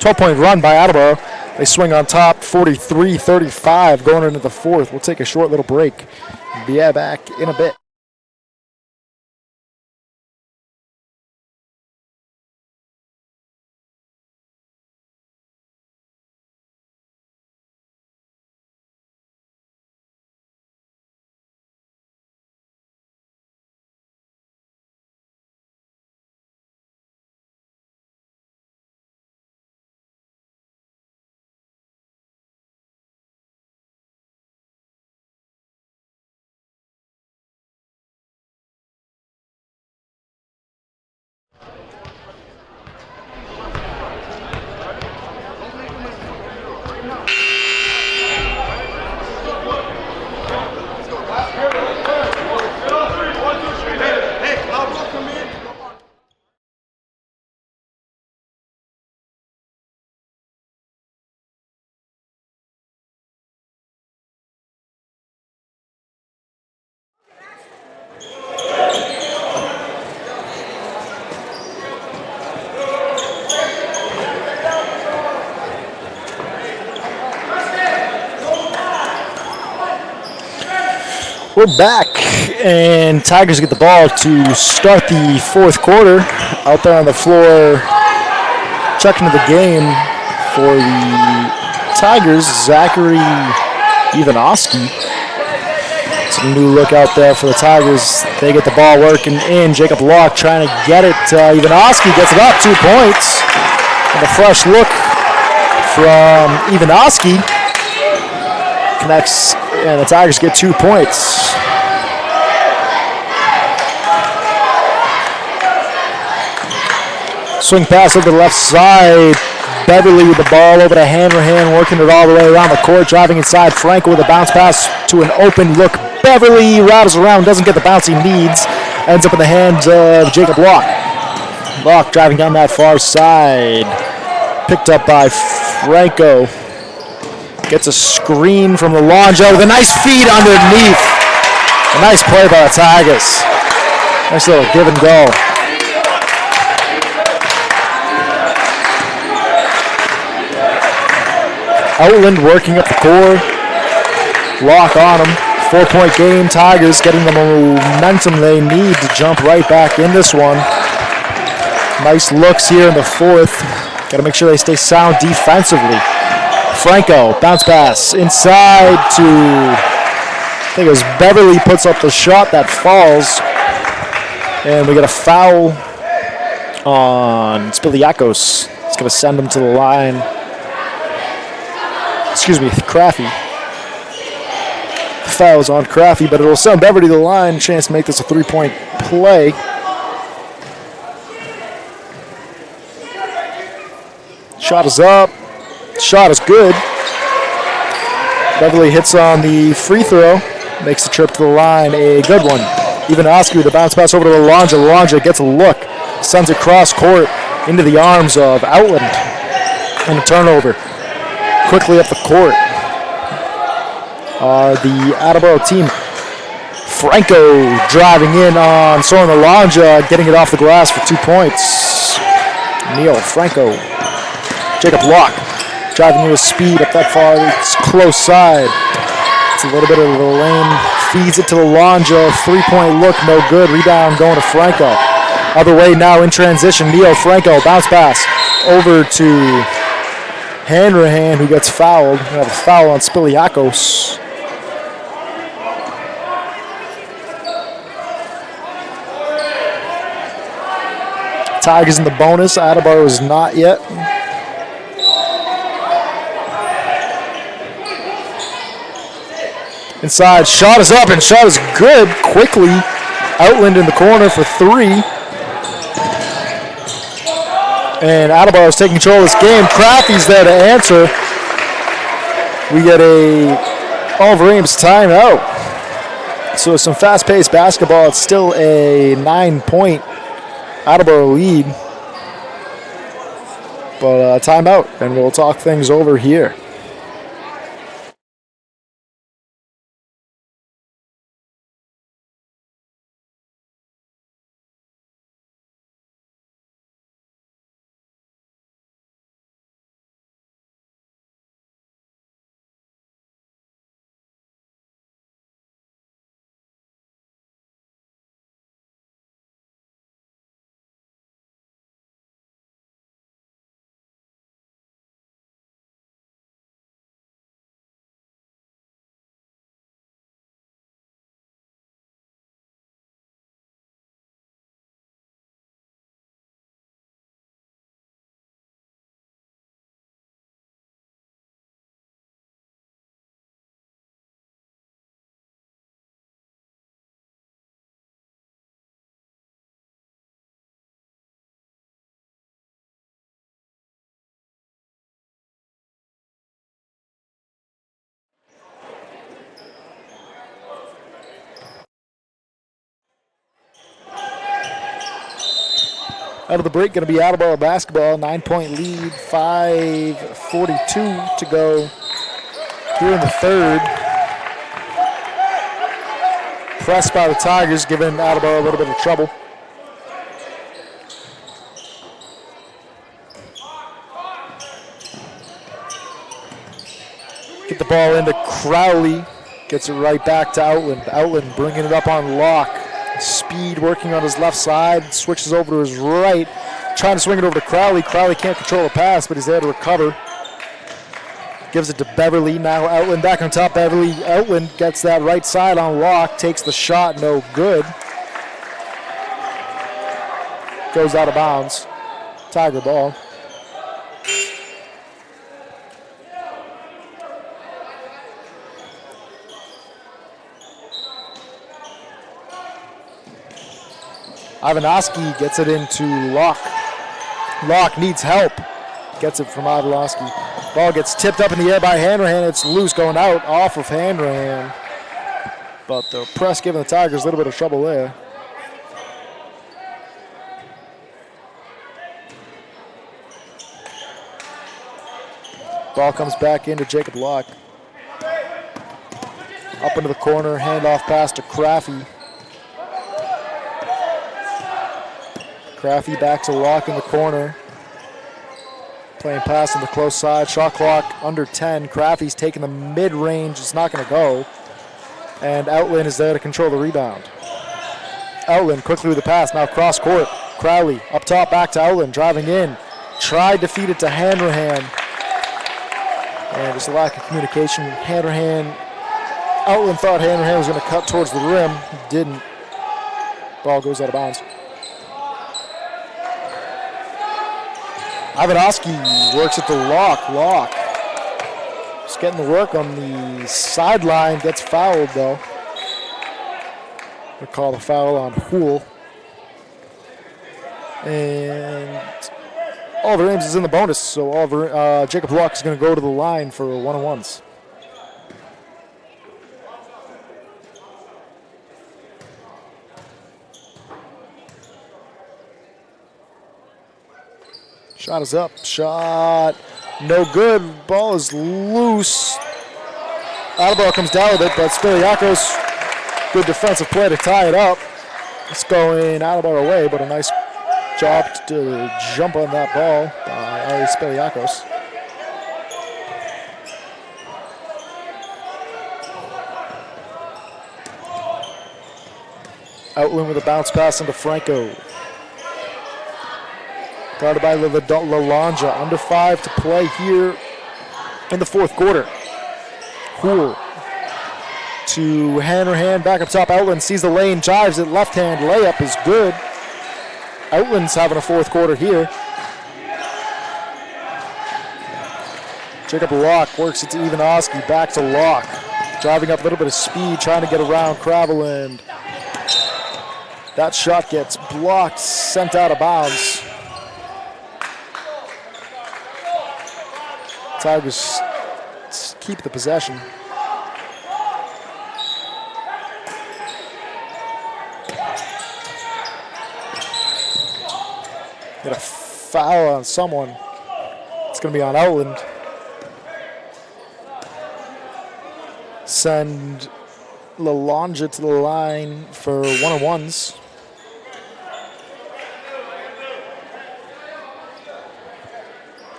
12-point run by Attleboro. They swing on top, 43-35 going into the 4th. We'll take a short little break. Be back in a bit. We're back, and Tigers get the ball to start the 4th quarter. Out there on the floor, checking to the game for the Tigers, Zachary Ivanovsky. It's a new look out there for the Tigers. They get the ball working in. Jacob Locke trying to get it. Ivanovsky gets it up, 2 points. And a fresh look from Ivanovsky. Connects, and the Tigers get 2 points. Swing pass over the left side. Beverly with the ball over to Hanrahan, working it all the way around the court, driving inside. Franco with a bounce pass to an open look. Beverly rattles around, doesn't get the bounce he needs. Ends up in the hands of Jacob Locke. Locke driving down that far side. Picked up by Franco. Gets a screen from Lalandra with a nice feed underneath. A nice play by the Tigers. Nice little give and go. Outland working up the core. Lock on him. 4-point game. Tigers getting the momentum they need to jump right back in this one. Nice looks here in the 4th. Got to make sure they stay sound defensively. Franco, bounce pass inside to I think it was Beverly puts up the shot that falls. And we get a foul on Spiliakos. It's going to send him to the line. Excuse me, Craffy. Foul is on Craffy, but it'll send Beverly to the line. Chance to make this a 3-point play. Shot is up. Shot is good. Beverly hits on the free throw. Makes the trip to the line a good one. Ivanovsky with the bounce pass over to Alonja. Alonja gets a look. Sends it cross court into the arms of Outland. And a turnover. Quickly up the court. The Attleboro team. Franco driving in on Soren Alonja, getting it off the glass for 2 points. Neil Franco. Jacob Locke driving with speed up that far. It's close side. It's a little bit of the lane. Feeds it to Alonja. 3-point look, no good. Rebound going to Franco. Other way now in transition. Neil Franco, bounce pass over to Hanrahan, who gets fouled. We have a foul on Spiliakos. Tigers in the bonus. Attleboro is not yet. Inside, shot is up and shot is good. Quickly, Outland in the corner for 3. And Attleboro is taking control of this game. Craffy's there to answer. We get a Oliver Ames timeout. So some fast-paced basketball. It's still a 9-point Attleboro lead. But timeout, and we'll talk things over here. Out of the break, going to be Attleboro basketball. 9-point lead, 5:42 to go here in the third. Pressed by the Tigers, giving Attleboro a little bit of trouble. Get the ball into Crowley. Gets it right back to Outland. Outland bringing it up on Locke. Speed working on his left side, switches over to his right, trying to swing it over to Crowley. Crowley can't control the pass, but he's there to recover. Gives it to Beverly. Now Outland back on top. Beverly. Outland gets that right side on Locke, takes the shot, no good. Goes out of bounds. Tiger ball. Ivanovsky gets it into Locke. Locke needs help. Gets it from Ivanovsky. Ball gets tipped up in the air by Hanrahan. It's loose going out off of Hanrahan. But the press giving the Tigers a little bit of trouble there. Ball comes back into Jacob Locke. Up into the corner, handoff pass to Craffy. Craffy back to Locke in the corner. Playing pass on the close side. Shot clock under 10. Craffy's taking the mid-range. It's not going to go. And Outland is there to control the rebound. Outland quickly with the pass. Now cross court. Crowley up top back to Outland. Driving in. Tried to feed it to Hanrahan. And just a lack of communication. Hanrahan Outland thought Hanrahan was going to cut towards the rim. Didn't. Ball goes out of bounds. Ivanovsky works at the lock. Just getting the work on the sideline. Gets fouled, though. They call the foul on Hool. And Oliver Ames is in the bonus, so Jacob Locke is going to go to the line for one-on-ones. Shot is up. Shot no good. Ball is loose. Attleboro comes down with it, but Spiliakos, good defensive play to tie it up. It's going Attleboro away, but a nice job to jump on that ball by Ari Spiliakos. Outland with a bounce pass into Franco. Guarded by Lalonja. Under 5 to play here in the fourth quarter. Hool to Hanrahan. Back up top. Outland sees the lane. Drives it. Left hand. Layup is good. Outland's having a fourth quarter here. Jacob Locke works it to Ivanovsky. Back to Locke. Driving up a little bit of speed. Trying to get around Kraveland. That shot gets blocked. Sent out of bounds. Tigers keep the possession. Get a foul on someone. It's going to be on Outland. Send Lalonja to the line for one-on-ones.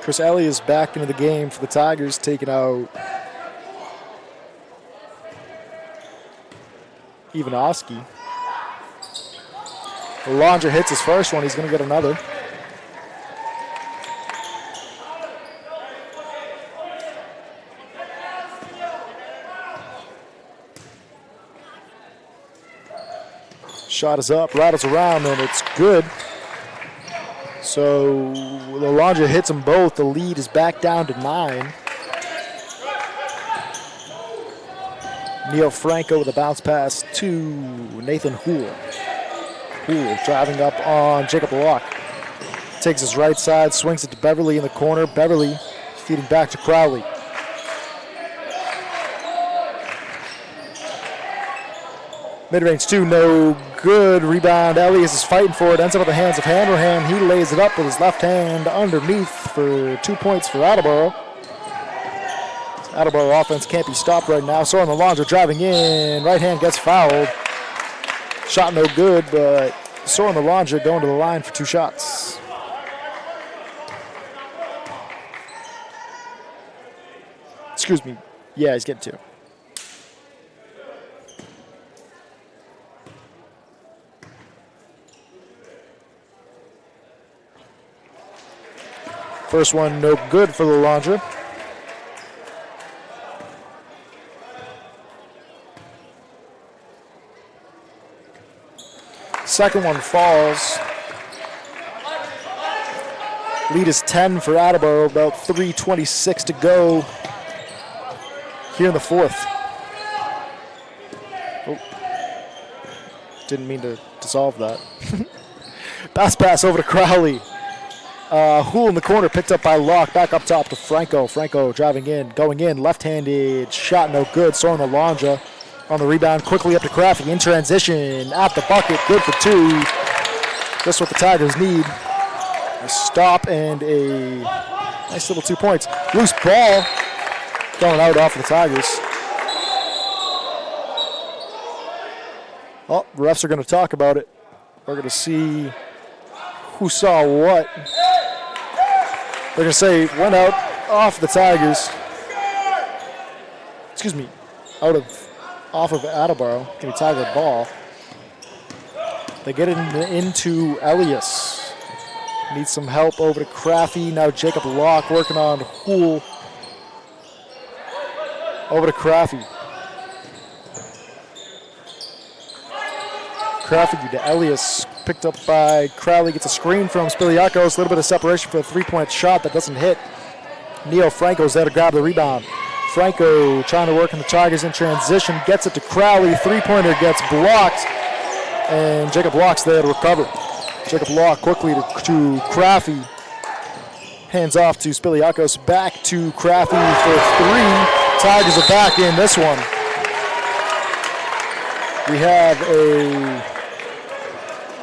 Chris Ellie is back into the game for the Tigers, taking out Ivanovsky. Lalonja hits his first one. He's going to get another. Shot is up, rattles around, and it's good. So Lalonja hits them both. The lead is back down to 9. Neil Franco with a bounce pass to Nathan Hool. Hool driving up on Jacob Locke. Takes his right side, swings it to Beverly in the corner. Beverly feeding back to Crowley. Mid-range 2, no good. Rebound, Elias is fighting for it. Ends up at the hands of Hanrahan. He lays it up with his left hand underneath for 2 points for Attleboro. Attleboro offense can't be stopped right now. Soren Lalonja driving in. Right hand gets fouled. Shot no good, but Soren Lalonja going to the line for 2 shots. Excuse me. Yeah, he's getting 2. First one, no good for Lalonja. Second one falls. Lead is 10 for Attleboro, about 3:26 to go here in the fourth. Oh. Didn't mean to dissolve that. Pass over to Crowley. Hool in the corner, picked up by Locke. Back up top to Franco. Franco driving in, going in, left-handed shot, no good. Soren Lalonja on the rebound, quickly up to Crafty in transition, at the bucket, good for 2. Just what the Tigers need. A stop and a nice little 2 points. Loose ball going out off of the Tigers. Oh, refs are going to talk about it. We're going to see who saw what. They're going to say it went out off the Tigers. Excuse me, off of Attleboro. Give me Tiger ball. They get it into Elias. Needs some help over to Crafty. Now Jacob Locke working on Hool. Over to Crafty. Crafty to Elias. Picked up by Crowley. Gets a screen from Spiliakos. A little bit of separation for a three-point shot that doesn't hit. Neo Franco's there to grab the rebound. Franco trying to work in the Tigers in transition. Gets it to Crowley. Three-pointer gets blocked. And Jacob Locke's there to recover. Jacob Locke quickly to Crafty. Hands off to Spiliakos. Back to Crafty for three. Tigers are back in this one. We have a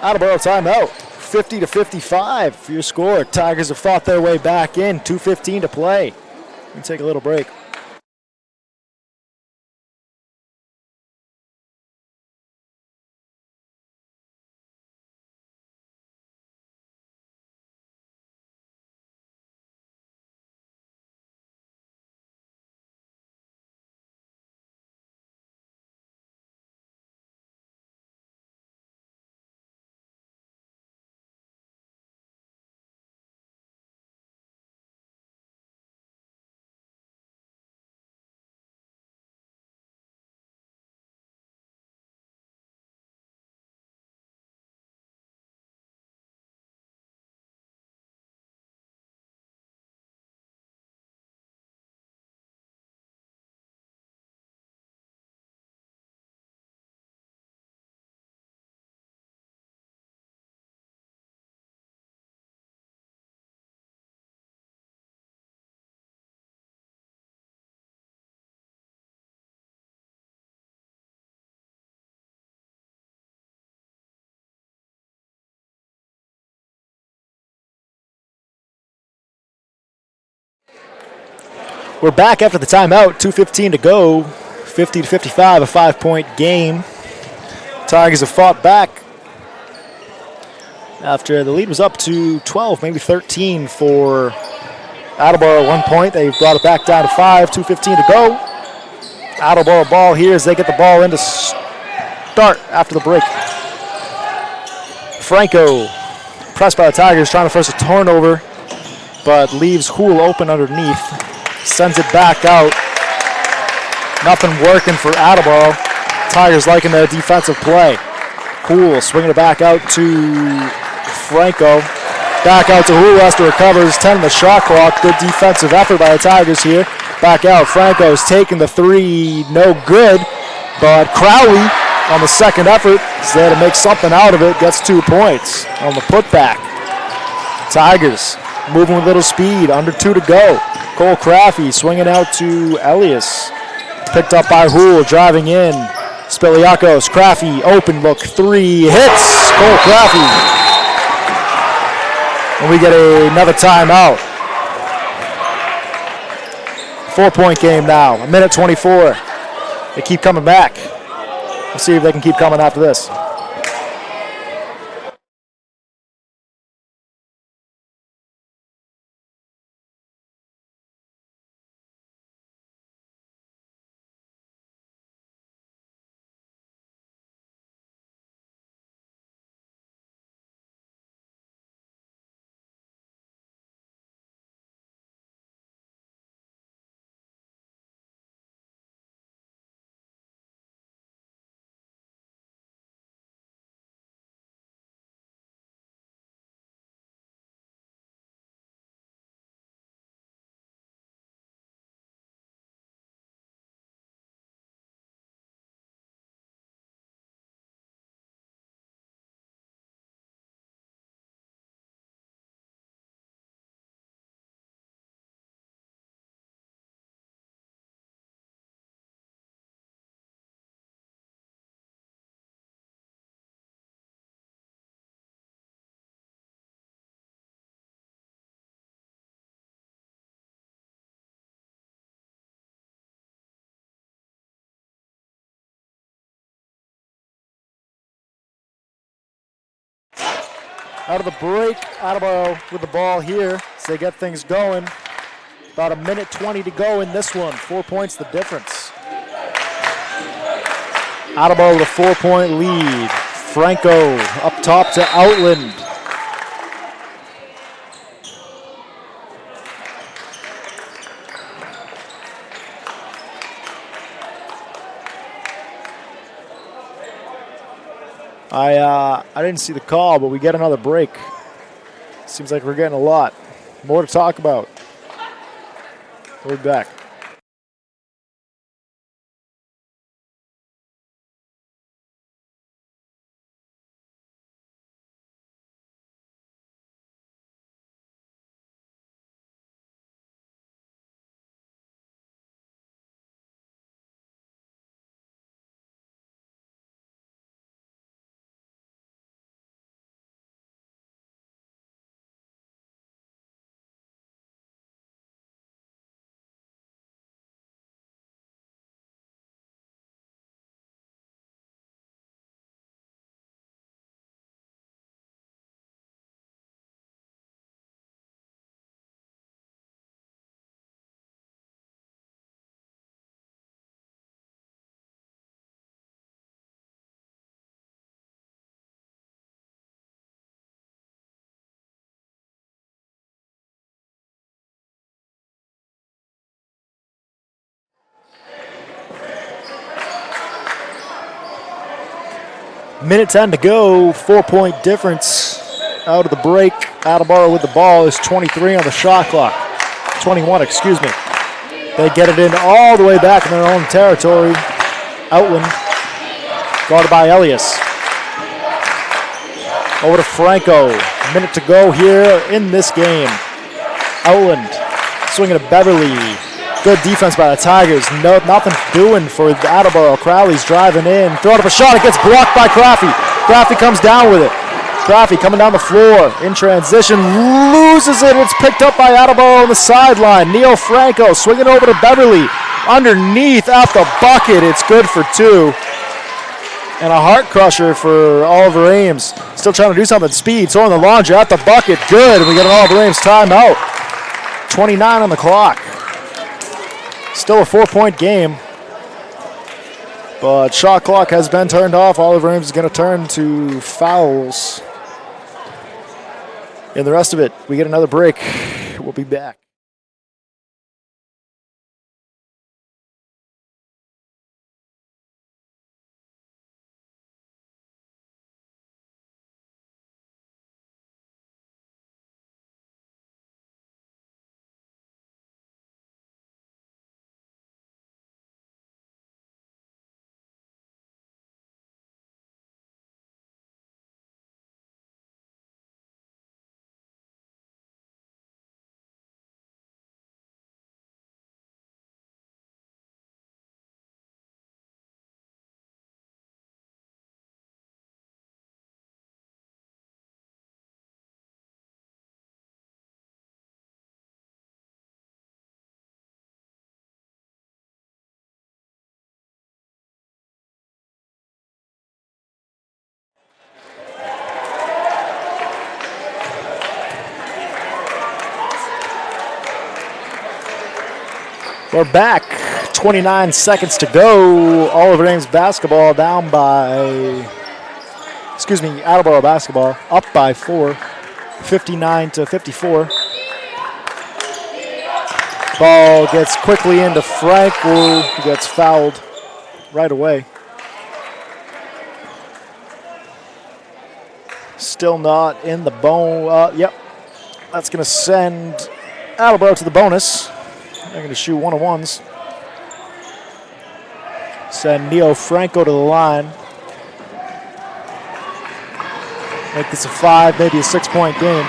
Attleboro timeout. 50-55 for your score. Tigers have fought their way back in. 2:15 to play. We take a little break. We're back after the timeout. 2:15 to go. 50-55, a 5-point game. Tigers have fought back after the lead was up to 12, maybe 13 for Attleboro at one point. They brought it back down to 5, 2:15 to go. Attleboro ball here as they get the ball in to start after the break. Franco, pressed by the Tigers, trying to force a turnover, but leaves Hool open underneath. Sends it back out. Nothing working for Attleboro. Tigers liking their defensive play. Hool swinging it back out to Franco. Back out to Hool, has to recover. There's 10 in the shot clock. Good defensive effort by the Tigers here. Back out. Franco's taking the three. No good. But Crowley on the second effort is there to make something out of it. Gets 2 points on the putback. Tigers moving with little speed. Under 2 to go. Cole Crafty swinging out to Elias. Picked up by Hool, driving in. Spiliakos, Crafty, open look, 3 hits. Cole Crafty. And we get another timeout. 4-point game now, 1:24. They keep coming back. We'll see if they can keep coming after this. Out of the break, Attleboro with the ball here as they get things going. About 1:20 to go in this one. 4 points the difference. Attleboro with a 4-point lead. Franco up top to Outland. I didn't see the call, but we get another break. Seems like we're getting a lot. More to talk about. We'll be back. Minute 10 to go, 4-point difference out of the break. Attleboro with the ball is 23 on the shot clock. 21, excuse me. They get it in all the way back in their own territory. Outland, guarded by Elias. Over to Franco. Minute to go here in this game. Outland swinging to Beverly. Good defense by the Tigers. Nothing doing for Attleboro. Crowley's driving in. Throwing up a shot. It gets blocked by Craffey. Craffey comes down with it. Craffey coming down the floor. In transition. Loses it. It's picked up by Attleboro on the sideline. Neo Franco swinging over to Beverly. Underneath at the bucket. It's good for two. And a heart crusher for Oliver Ames. Still trying to do something. Speed. Throwing the laundry at the bucket. Good. We get an Oliver Ames timeout. 29 on the clock. Still a 4-point game, but shot clock has been turned off. Oliver Ames is going to turn to fouls. And the rest of it, we get another break. We'll be back. We're back. 29 seconds to go. Oliver Ames basketball down by, Attleboro basketball up by 4, 59-54. Ball gets quickly into Frank, who gets fouled right away. Still not in the bone. Yep. That's going to send Attleboro to the bonus. They're going to shoot one-on-ones. Send Neo Franco to the line. Make this a 5, maybe a 6-point game.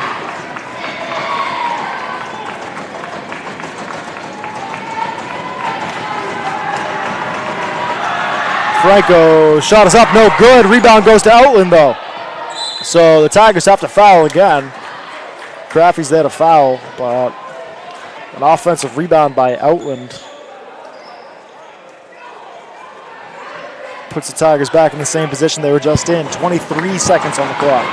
Franco, shot is up, no good. Rebound goes to Outland, though. So the Tigers have to foul again. Craffey's there to foul, but an offensive rebound by Outland puts the Tigers back in the same position they were just in. 23 seconds on the clock.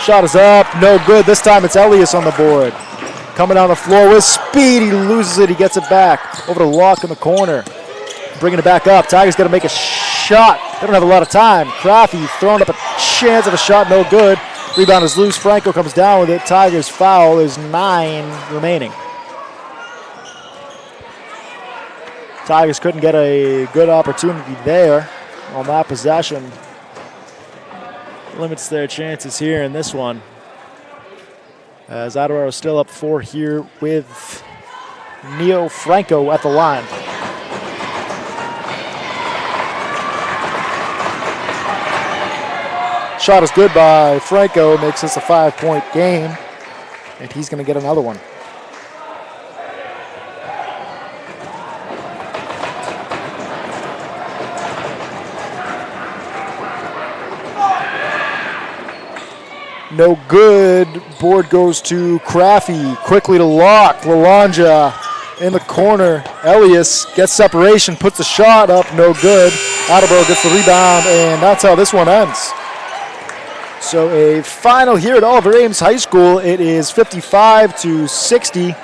Shot is up, no good. This time it's Elias on the board. Coming down the floor with speed. He loses it. He gets it back. Over to Locke in the corner. Bringing it back up. Tigers got to make a shot. They don't have a lot of time. Craffey throwing up a chance of a shot. No good. Rebound is loose. Franco comes down with it. Tigers foul. There's 9 remaining. Tigers couldn't get a good opportunity there on that possession. Limits their chances here in this one. As Attleboro is still up 4 here with Neo Franco at the line. Shot is good by Franco, makes this a 5-point game, and he's going to get another one. No good. Board goes to Craffy. Quickly to Locke. Lalanja in the corner. Elias gets separation, puts a shot up. No good. Attleboro gets the rebound, and that's how this one ends. So a final here at Oliver Ames High School. It is 55-60.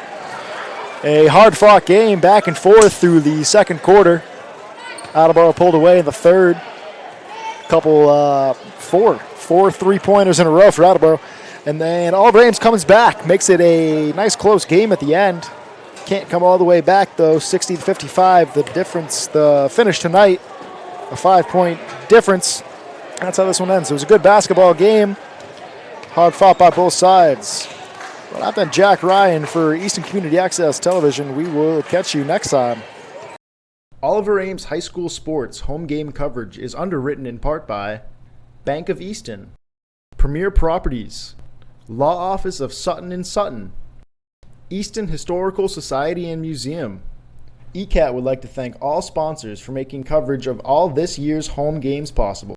A hard-fought game back and forth through the second quarter. Attleboro pulled away in the third. Couple four three-pointers in a row for Attleboro. And then Oliver Ames comes back, makes it a nice close game at the end. Can't come all the way back though, 60-55. The difference, the finish tonight, a 5-point difference. That's how this one ends. It was a good basketball game. Hard fought by both sides. But I've been Jack Ryan for Eastern Community Access Television. We will catch you next time. Oliver Ames High School Sports home game coverage is underwritten in part by Bank of Easton, Premier Properties, Law Office of Sutton and Sutton, Easton Historical Society and Museum. ECAT would like to thank all sponsors for making coverage of all this year's home games possible.